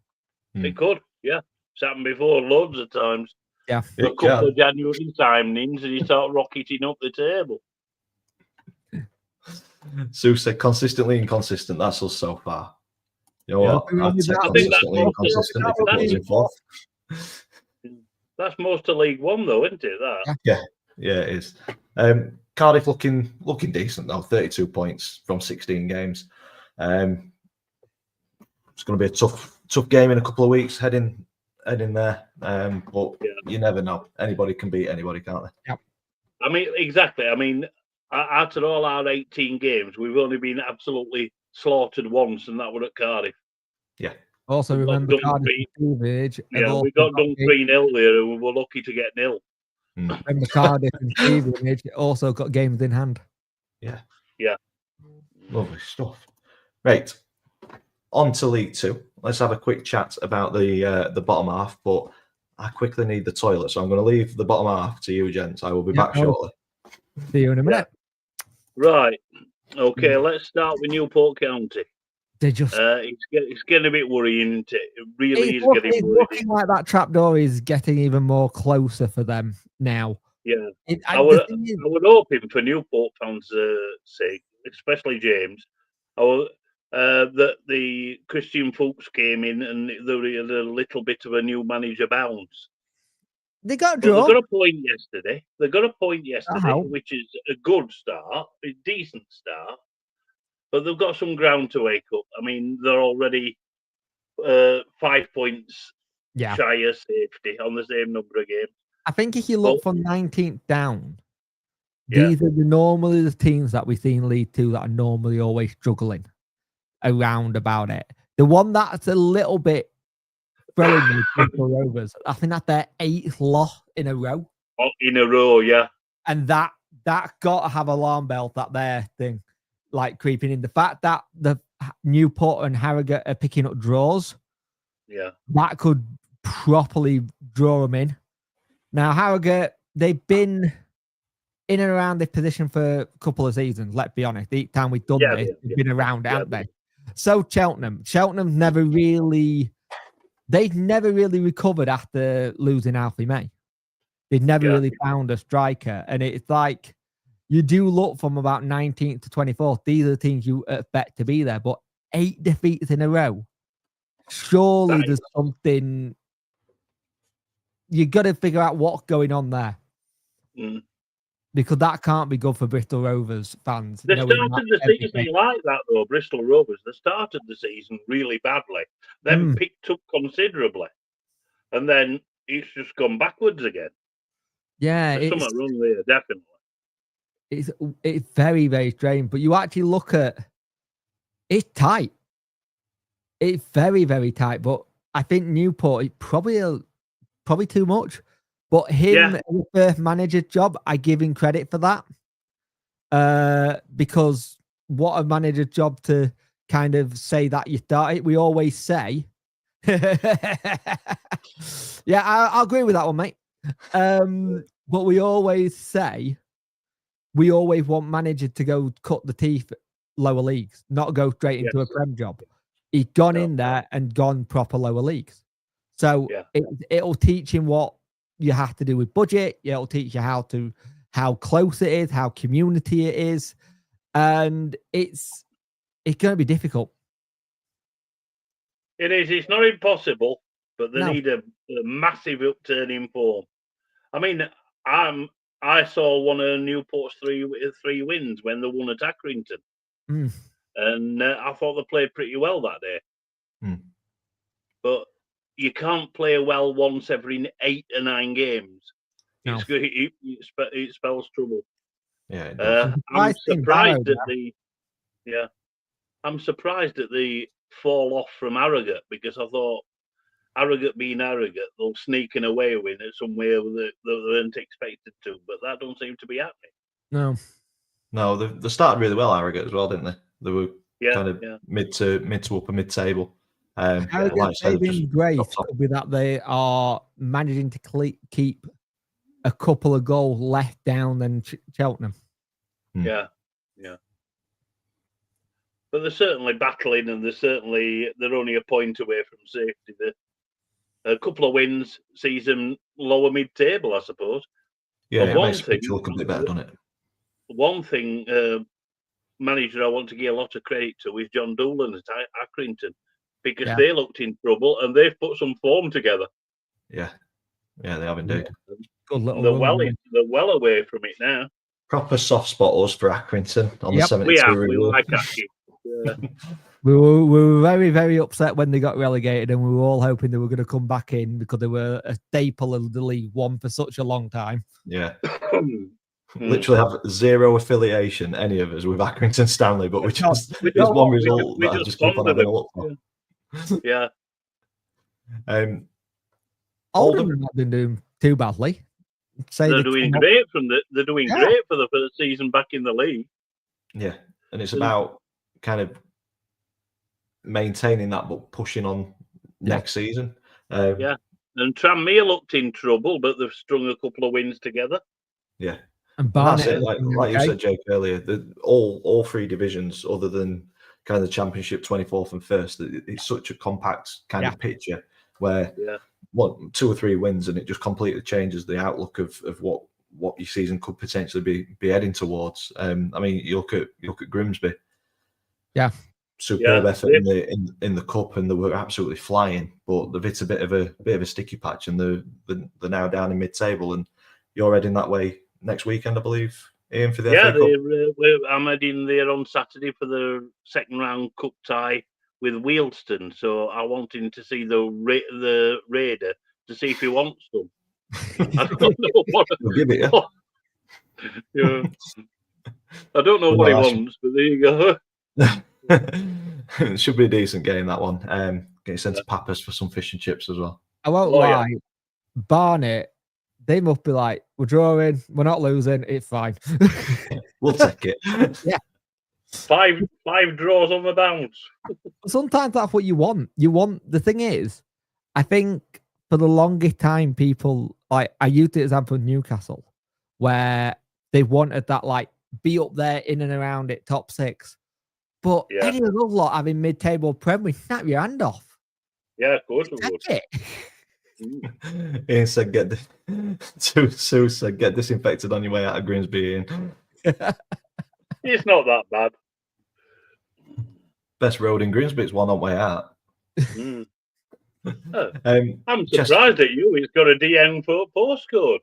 It could, yeah. It's happened before loads of times. Yeah. A It couple can. of January signings and you start rocketing up the table. Sue said consistently inconsistent. That's us so far. You know Yeah, what? I I'd say think that's consistently most- inconsistent if it that's- was in 4th. That's most of League One, though, isn't it? That. Yeah, it is. Cardiff looking decent though. 32 points from 16 games. It's going to be a tough game in a couple of weeks. Heading there. But you never know. Anybody can beat anybody, can't they? I mean, exactly. I mean, out of all our 18 games, we've only been absolutely slaughtered once, and that was at Cardiff. Also, We got remember done Cardiff three- and Stevenage. have Yeah, we also got done game- 3-0 there, and we were lucky to get nil. Remember Cardiff and Stevenage also got games in hand. Lovely stuff. Right. On to League Two. Let's have a quick chat about the bottom half, but I quickly need the toilet, so I'm going to leave the bottom half to you, gents. I will be Yeah, back no. shortly. See you in a minute. Right. Okay, let's start with Newport County. They just It's getting a bit worrying, isn't it? It really it's is getting it's worrying. looking like that trapdoor is getting even more closer for them now. Yeah. I, I would, the thing is, I would hope him for Newport fans' sake, especially James. That the Christian Fuchs came in and there was a little bit of a new manager bounce. they got But they drawn. got a point yesterday. They got a point yesterday, How? which is a good start, a decent start. But they've got some ground to wake up. I mean, they're already 5 points Yeah, shy of safety on the same number of games. I think if you look Well- from 19th down, Yeah. these are normally the teams that we've seen League Two that are normally always struggling around about it. The one that's a little bit throwing me is Bristol Rovers. I think that's their 8th loss in a row. In a row, yeah. And that got to have alarm bells that their thing, like creeping in. The fact that the Newport and Harrogate are picking up draws, Yeah. that could properly draw them in. Now, Harrogate, they've been in and around this position for a couple of seasons, let's be honest. Each time we've done Yeah, this, yeah, they've been around it, yeah, haven't they? So Cheltenham. Cheltenham never really recovered after losing Alfie May. They'd never Yeah. really found a striker. And it's like you do look from about 19th to 24th. These are the teams you expect to be there. But 8 defeats in a row. Surely That there's something. You got to figure out what's going on there. Mm. Because that can't be good for Bristol Rovers fans. They knowing started that the every season game- like that, though, Bristol Rovers. They started the season really badly, then picked up considerably, and then it's just gone backwards again. Yeah, There's something wrong there, definitely. it's very, very strange. But you actually look at it's tight. It's very, very tight. But I think Newport is probably too much. But him, as a first manager job, I give him credit for that. Because what a manager job to kind of say that you started. We always say, yeah, I'll agree with that one, mate. But we always say, we always want manager to go cut the teeth lower leagues, not go straight into a Prem job. He's gone in there and gone proper lower leagues. So it'll teach him what you have to do with budget. It'll teach you how close it is, how community it is. And it's going to be difficult. It is. It's not impossible, but they need a massive upturn in form. I mean, I saw one of Newport's three wins when they won at Accrington, and I thought they played pretty well that day. But you can't play well once every 8 or 9 games. No. It spells trouble. Yeah, I'm surprised at I'm surprised at the fall off from Harrogate, because I thought Harrogate being Harrogate, they'll sneak in away win it somewhere that they weren't expected to, but that don't seem to be happening. No, they started really well, Harrogate, as well, didn't they? They were kind of mid to upper mid table. Harrogate saving grace could be that they are managing to keep a couple of goals left down than Cheltenham. Yeah. But they're certainly battling, and they're only a point away from safety. A couple of wins sees them lower mid-table, I suppose. Yeah, it makes it look a bit better, doesn't it? One thing, manager I want to give a lot of credit to is John Doolan at Accrington, because they looked in trouble and they've put some form together. Yeah, they have indeed. They're well away from it now. Proper soft spot us for Accrington on the 72 We like Accrington. We were very, very upset when they got relegated, and we were all hoping they were going to come back in because they were a staple of the League One for such a long time. Yeah. Literally have zero affiliation, any of us, with Accrington Stanley, but there's one result that I just keep on having a look for. Yeah. Oldham have not been doing too badly. They're doing great for the first season back in the league. Yeah, and it's about kind of maintaining that, but pushing on next season. And Tranmere looked in trouble, but they've strung a couple of wins together. Yeah, and Barnet, that's it. Like you said, Jake, earlier, all 3 divisions, other than kind of the Championship, 24th and 1st, it's such a compact kind of picture where 2 or 3 wins, and it just completely changes the outlook of what your season could potentially be heading towards. I mean, you look at Grimsby. Yeah. Superb effort in the cup, and they were absolutely flying. But they've hit a bit of a sticky patch, and they're now down in mid-table. And you're heading that way next weekend, I believe, Ian, for the FA Cup. I'm heading there on Saturday for the second round cup tie with Wealdstone. So I want him to see the Raider to see if he wants them. I don't know what. We'll give it, yeah. I don't know what he wants, but there you go. It should be a decent game, that one. Get sent to Papas for some fish and chips as well. I won't lie. Yeah. Barnet, they must be like, we're drawing, we're not losing, it's fine. We'll take it. Yeah. 5 draws on the bounce. Sometimes that's what you want. The thing is, I think for the longest time, people, like, I used the example of Newcastle, where they wanted that, like, be up there in and around it, top 6. But Yeah. any of those lot having mid-table Prem, we snap your hand off. Yeah, of course we would. Take it. Mm. Ian said, Sue said, get disinfected on your way out of Grimsby, Ian. It's not that bad. Best road in Grimsby, it's one on way out. Mm. Oh, Um, I'm Just- surprised at you. It's got a DN postcode.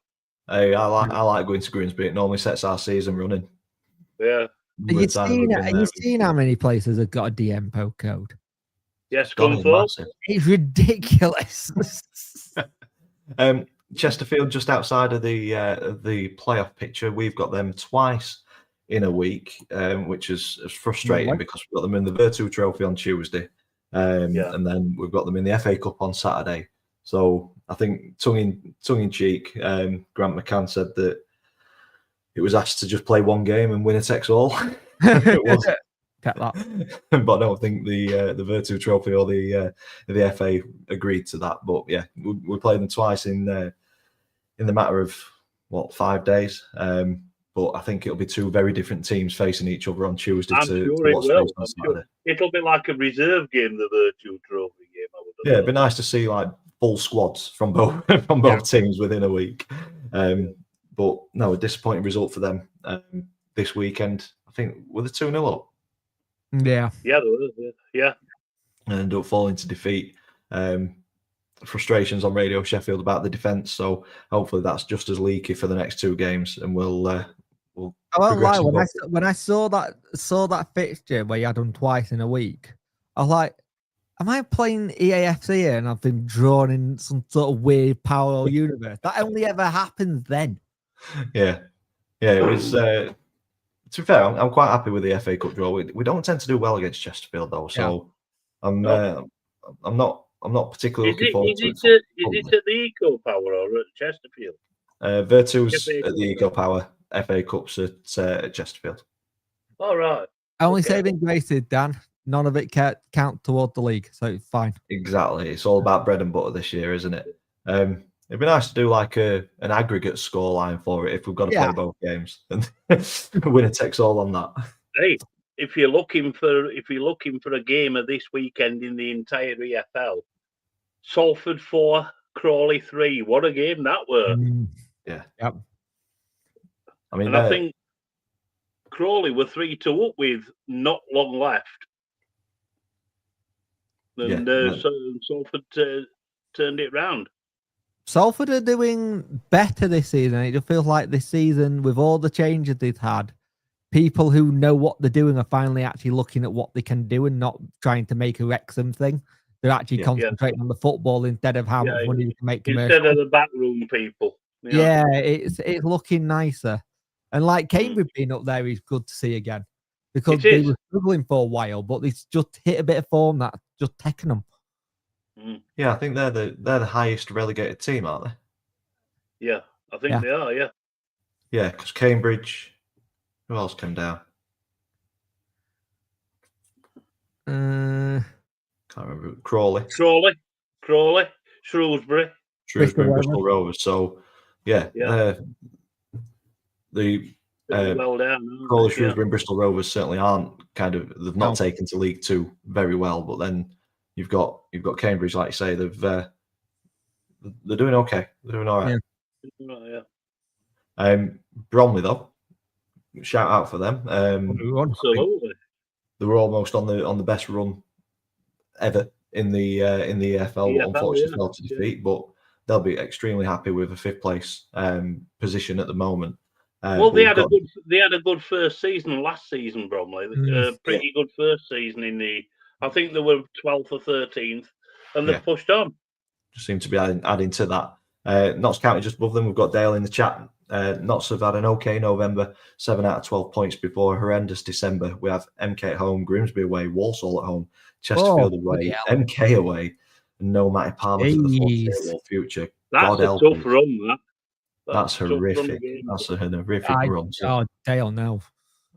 Hey, I like going to Grimsby. It normally sets our season running. Yeah. Are you seen how many places have got a DM code? Yes, Gone come forward. massive. It's ridiculous. Chesterfield, just outside of the playoff picture, we've got them twice in a week, which is frustrating Right. because we've got them in the Virtu Trophy on Tuesday, Yeah. and then we've got them in the FA Cup on Saturday. So I think tongue in cheek, Grant McCann said that it was asked to just play one game and winner takes all. It was. Kept that. But I don't think the Virtu Trophy or the FA agreed to that. But yeah, we played them twice in the matter of 5 days. But I think it'll be two very different teams facing each other on Tuesday. I'm to sure it what's will. faced on I'm sure. Saturday. It'll be like a reserve game, the Virtue Trophy game. I would have Yeah, it'd be thought. nice to see like full squads from both teams within a week. But no, a disappointing result for them this weekend. I think with a 2-0 up. Yeah. Yeah, there was, yeah. And ended up falling to defeat. Frustrations on Radio Sheffield about the defence, so hopefully that's just as leaky for the next two games, and we'll I won't lie. progress on both. When I saw that fixture where you had them twice in a week, I was like, "Am I playing EAFC here?" And I've been drawn in some sort of weird parallel universe. That only ever happens then. Yeah, it was. To be fair, I'm quite happy with the FA Cup draw. We don't tend to do well against Chesterfield though, so I'm not particularly looking forward to it. Is it at the Eco Power or at Chesterfield? Virtu's FA at the Eco Power, FA Cups at Chesterfield. All right. Only Okay. saving grace is, Dan, none of it count toward the league, so it's fine. Exactly, it's all about bread and butter this year, isn't it? It'd be nice to do like an aggregate scoreline for it if we've got to play both games and winner takes all on that. Hey, if you're looking for a game of this weekend in the entire EFL, Salford 4, Crawley 3. What a game that were! Yeah. Yep. I mean, And I think Crawley were 3-2 up with not long left, and Salford turned it round. Salford are doing better this season. It just feels like this season, with all the changes they've had, people who know what they're doing are finally actually looking at what they can do and not trying to make a Wrexham thing. They're actually concentrating on the football instead of how much money they can make commercial. Instead of the backroom people. You know? Yeah, it's looking nicer. And like Cambridge being up there is good to see again. Because they were struggling for a while, but they just hit a bit of form that's just taken them. Yeah, I think they're the highest relegated team, aren't they? Yeah, I think they are. Yeah. Yeah, because Cambridge. Who else came down? Uh, Can't remember. Crawley, Shrewsbury, Bristol Rovers. So yeah. The well down. Crawley, Shrewsbury, and Bristol Rovers certainly aren't they've not taken to League Two very well, but then you've got Cambridge, like you say, they're doing okay. They're doing all right. Yeah. Bromley though, shout out for them. Absolutely. They were almost on the best run ever in the EFL, but unfortunately fell to defeat. But they'll be extremely happy with a fifth place position at the moment. Well, they had a good first season last season, Bromley. Pretty good first season I think they were 12th or 13th, and they've pushed on. Just seem to be adding to that. Notts County just above them. We've got Dale in the chat. Notts have had an okay November, 7 out of 12 points before a horrendous December. We have MK at home, Grimsby away, Walsall at home, Chesterfield away, MK away, and no Matty Palmer for the foreseeable future. That's a tough run, that. That's horrific. That's a horrific run. Oh, Dale, no.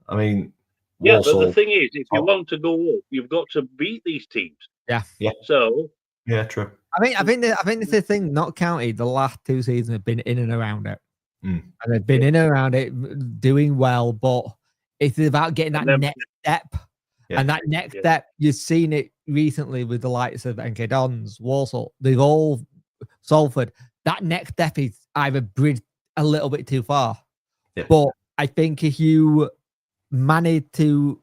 I mean, yeah, Walsall, but the thing is, if you want to go up, you've got to beat these teams. Yeah. So. Yeah, true. I think this is the thing. Notts County, the last two seasons have been in and around it, and they've been in and around it, doing well. But it's about getting that next step. Yeah. And that next Yeah. step, you've seen it recently with the likes of NK Dons, Walsall, they've all Salford. That next step is either bridged a little bit too far. Yeah. But I think if you manage to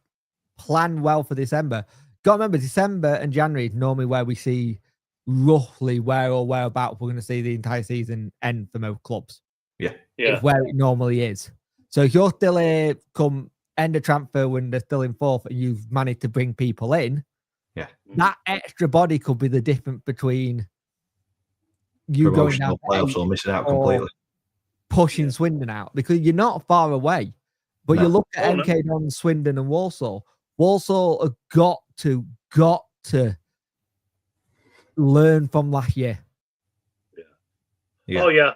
plan well for December, got to remember December and January is normally where we see roughly where or whereabouts we're going to see the entire season end for most clubs. Yeah. It's where it normally is. So if you're still here come end of transfer when they're still in fourth and you've managed to bring people in, that extra body could be the difference between you going down Promotional playoffs or missing out or completely. pushing Swindon out, because you're not far away. But you No. look at Oh, no. MK Dons, Swindon and Walsall. Walsall have got to learn from last year. Yeah. Oh yeah.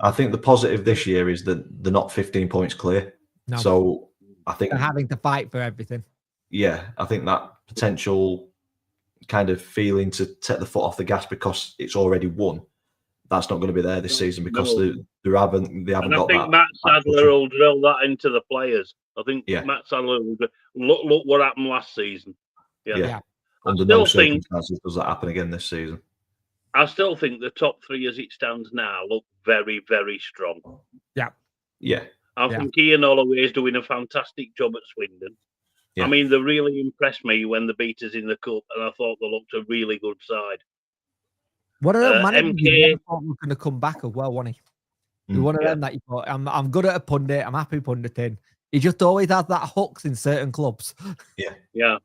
I think the positive this year is that they're not 15 points clear. No. So I think, They're having to fight for everything. I think that potential kind of feeling to take the foot off the gas because it's already won, that's not going to be there this season because No. they haven't And I got think that. Matt Sadler will drill that into the players. I think Yeah. Matt Sadler will look what happened last season. Yeah. I Under no still think circumstances does that happen again this season. I still think the top three as it stands now look very, very strong. Yeah. I think Ian Holloway is doing a fantastic job at Swindon. Yeah. I mean, they really impressed me when they beat us in the cup, and I thought they looked a really good side. One of them managers you MK never thought was going to come back as well, wasn't he? Mm. One of them that you thought, I'm good at a pundit, I'm happy punditing. He just always has that hooks in certain clubs. Yeah.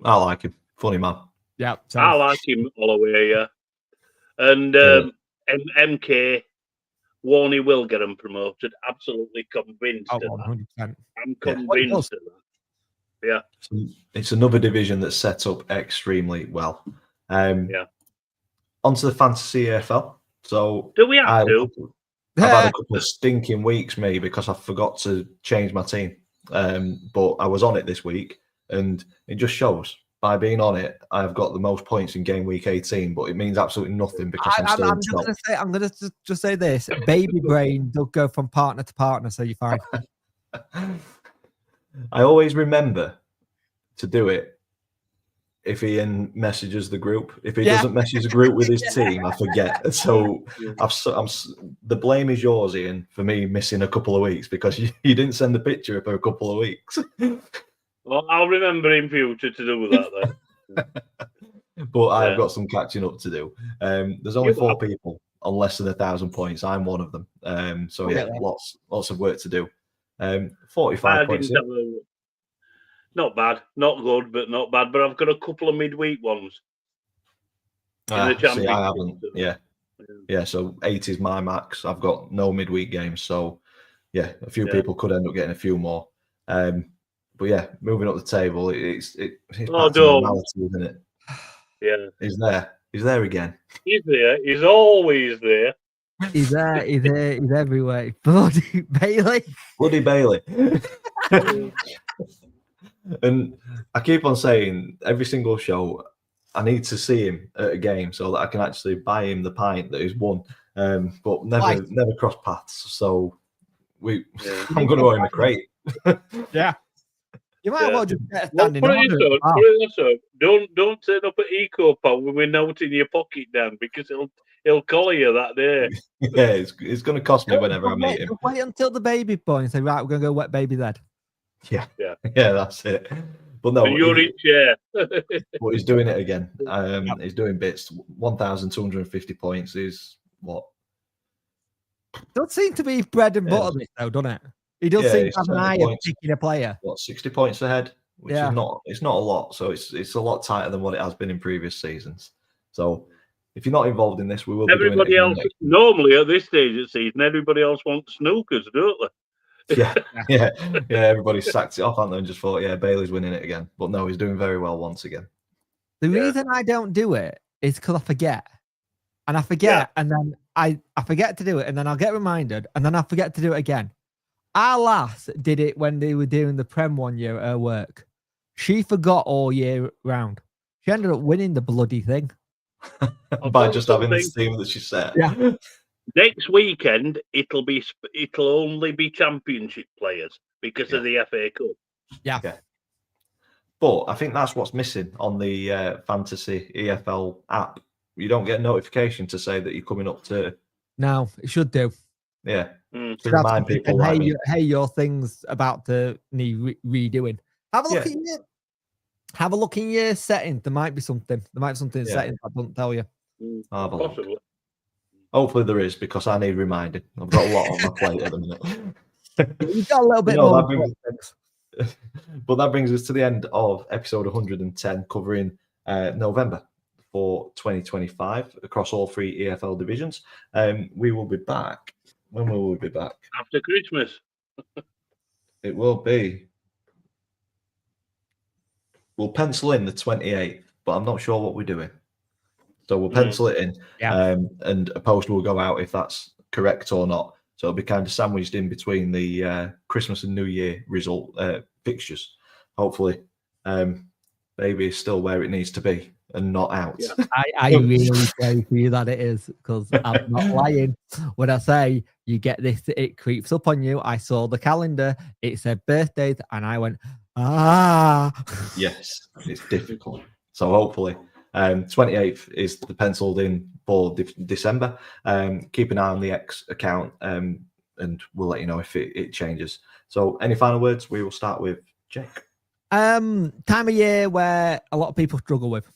I like him. Funny man. Yeah. So I like him, Holloway, yeah. And MK, Warney will get them promoted. Absolutely convinced of that. 100%. I'm convinced of that. Yeah. It's another division that's set up extremely well. Onto the fantasy AFL. So Do we have to? I've had a couple of stinking weeks, maybe, because I forgot to change my team. But I was on it this week, and it just shows. By being on it, I've got the most points in game week 18, but it means absolutely nothing because I'm still in top. I'm going to just say this. Baby brain does go from partner to partner, so you're fine. I always remember to do it if Ian messages the group. If he doesn't message the group with his team, I forget. So the blame is yours, Ian, for me missing a couple of weeks because you didn't send the picture for a couple of weeks. Well, I'll remember in future to do that then. But I've got some catching up to do. There's only 4 people on less than 1,000 points. I'm one of them. So lots of work to do. 45 points. Not bad, not good, but not bad. But I've got a couple of midweek ones. In the championship. I haven't. Yeah. So 80 is my max. I've got no midweek games. So a few people could end up getting a few more. But moving up the table, it's back to normality, isn't it? Yeah. He's there again. He's there. He's always there. He's there. He's everywhere. Bloody Bailey. Bloody Bailey. And I keep on saying every single show, I need to see him at a game so that I can actually buy him the pint that he's won. But never cross paths. So I'm going to owe him a crate. Yeah. You might well just get a Well, standing put it order. this up. Don't turn up at Eco Pal with a note in your pocket, Dan, because he'll collar you that day. Yeah, it's going to cost me whenever I meet him. Wait until the baby boy and say, right, we're going to go wet baby's head. Yeah, that's it. But no, And you're in chair. But he's doing it again. He's doing bits. 1,250 points is what? Does seem to be bread and butter, this though, doesn't it? He does seem to have an eye of picking a player. What, 60 points ahead? Which is not. It's not a lot. So it's a lot tighter than what it has been in previous seasons. So if you're not involved in this, we will. Everybody else normally at this stage of the season, everybody else wants snookers, don't they? Yeah. Everybody sacked it off, haven't they? And just thought, Bailey's winning it again. But no, he's doing very well once again. The reason I don't do it is because I forget. And I forget, and then I forget to do it, and then I'll get reminded, and then I'll forget to do it again. Our lass did it when they were doing the Prem one year at her work. She forgot all year round. She ended up winning the bloody thing. By just having the team that she set. Yeah. Next weekend, it'll only be championship players because of the FA Cup. Yeah. But I think that's what's missing on the Fantasy EFL app. You don't get a notification to say that you're coming up to, No, it should do. to Should have remind something people saying, like me. hey, your thing's about to need redoing. Have a look Yeah. at your. Have a look in your settings. There might be something. There might be something in Yeah. settings I don't tell you. I'll have a look. Possibly. Hopefully there is, because I need reminding. I've got a lot on my plate at the minute. You've got a little bit No, more. that brings- But that brings us to the end of episode 110, covering November for 2025 across all 3 EFL divisions. We will be back. When will we be back? After Christmas. It will be. We'll pencil in the 28th, but I'm not sure what we're doing. So we'll pencil it in, Yeah. and a post will go out if that's correct or not. So it'll be kind of sandwiched in between the Christmas and New Year result fixtures. Hopefully, baby is still where it needs to be and not out. Yeah. I really pray for you that it is, because I'm not lying when I say you get this. It creeps up on you. I saw the calendar. It said birthdays, and I went, ah. Yes, it's difficult. So hopefully, 28th is the penciled in for December. Keep an eye on the X account, and we'll let you know if it changes. So, any final words? We will start with Jake. Time of year where a lot of people struggle with.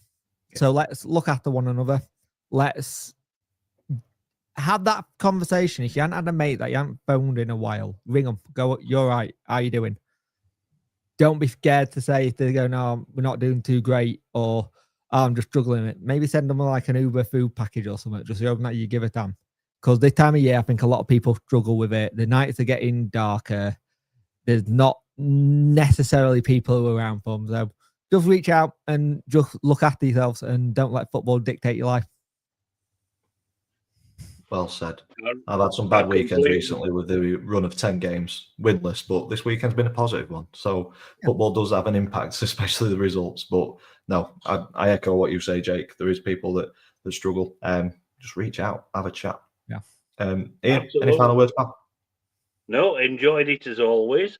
So let's look after one another. Let's have that conversation. If you haven't had a mate that you haven't phoned in a while, ring them. Go, you're right. How you doing? Don't be scared to say if they go, no, we're not doing too great, or oh, I'm just struggling with it. Maybe send them like an Uber food package or something, just so that you give a damn. Because this time of year, I think a lot of people struggle with it. The nights are getting darker. There's not necessarily people around for them. So just reach out and just look after yourselves, and don't let football dictate your life. Well said. I've had some bad weekends recently with the run of 10 games winless, but this weekend's been a positive one. So football does have an impact, especially the results. But no, I echo what you say, Jake. There is people that struggle. Just reach out, have a chat. Yeah. Ian, Absolutely. any final words, pal? No, enjoyed it as always.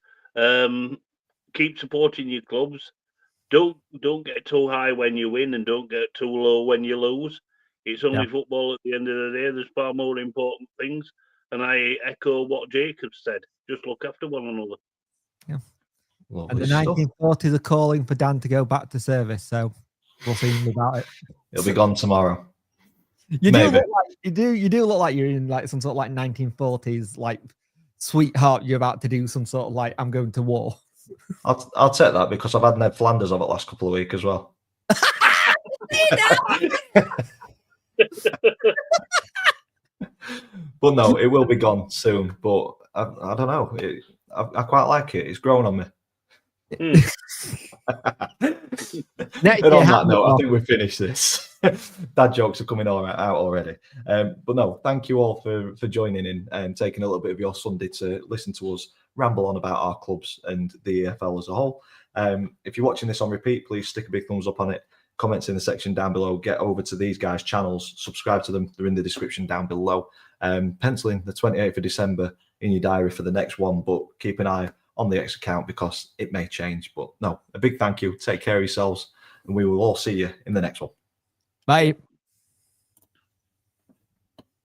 Keep supporting your clubs. Don't get too high when you win, and don't get too low when you lose. It's only football at the end of the day. There's far more important things. And I echo what Jacob said. Just look after one another. Yeah. Lovely And the stuff. 1940s are calling for Dan to go back to service. So we'll see about it. It'll be gone tomorrow. You do Maybe. look like you do look like you're in like some sort of like 1940s like sweetheart. You're about to do some sort of like I'm going to war. I'll take that, because I've had Ned Flanders on it last couple of weeks as well. But no, it will be gone soon. But I don't know. I quite like it. It's grown on me. Next And on year, that note, I think we've finished this. Dad jokes are coming out already. But no, thank you all for joining in and taking a little bit of your Sunday to listen to us ramble on about our clubs and the EFL as a whole. If you're watching this on repeat, please stick a big thumbs up on it. Comments in the section down below. Get over to these guys' channels. Subscribe to them. They're in the description down below. Penciling the 28th of December in your diary for the next one, but keep an eye on the X account because it may change. But no, a big thank you. Take care of yourselves, and we will all see you in the next one. Bye.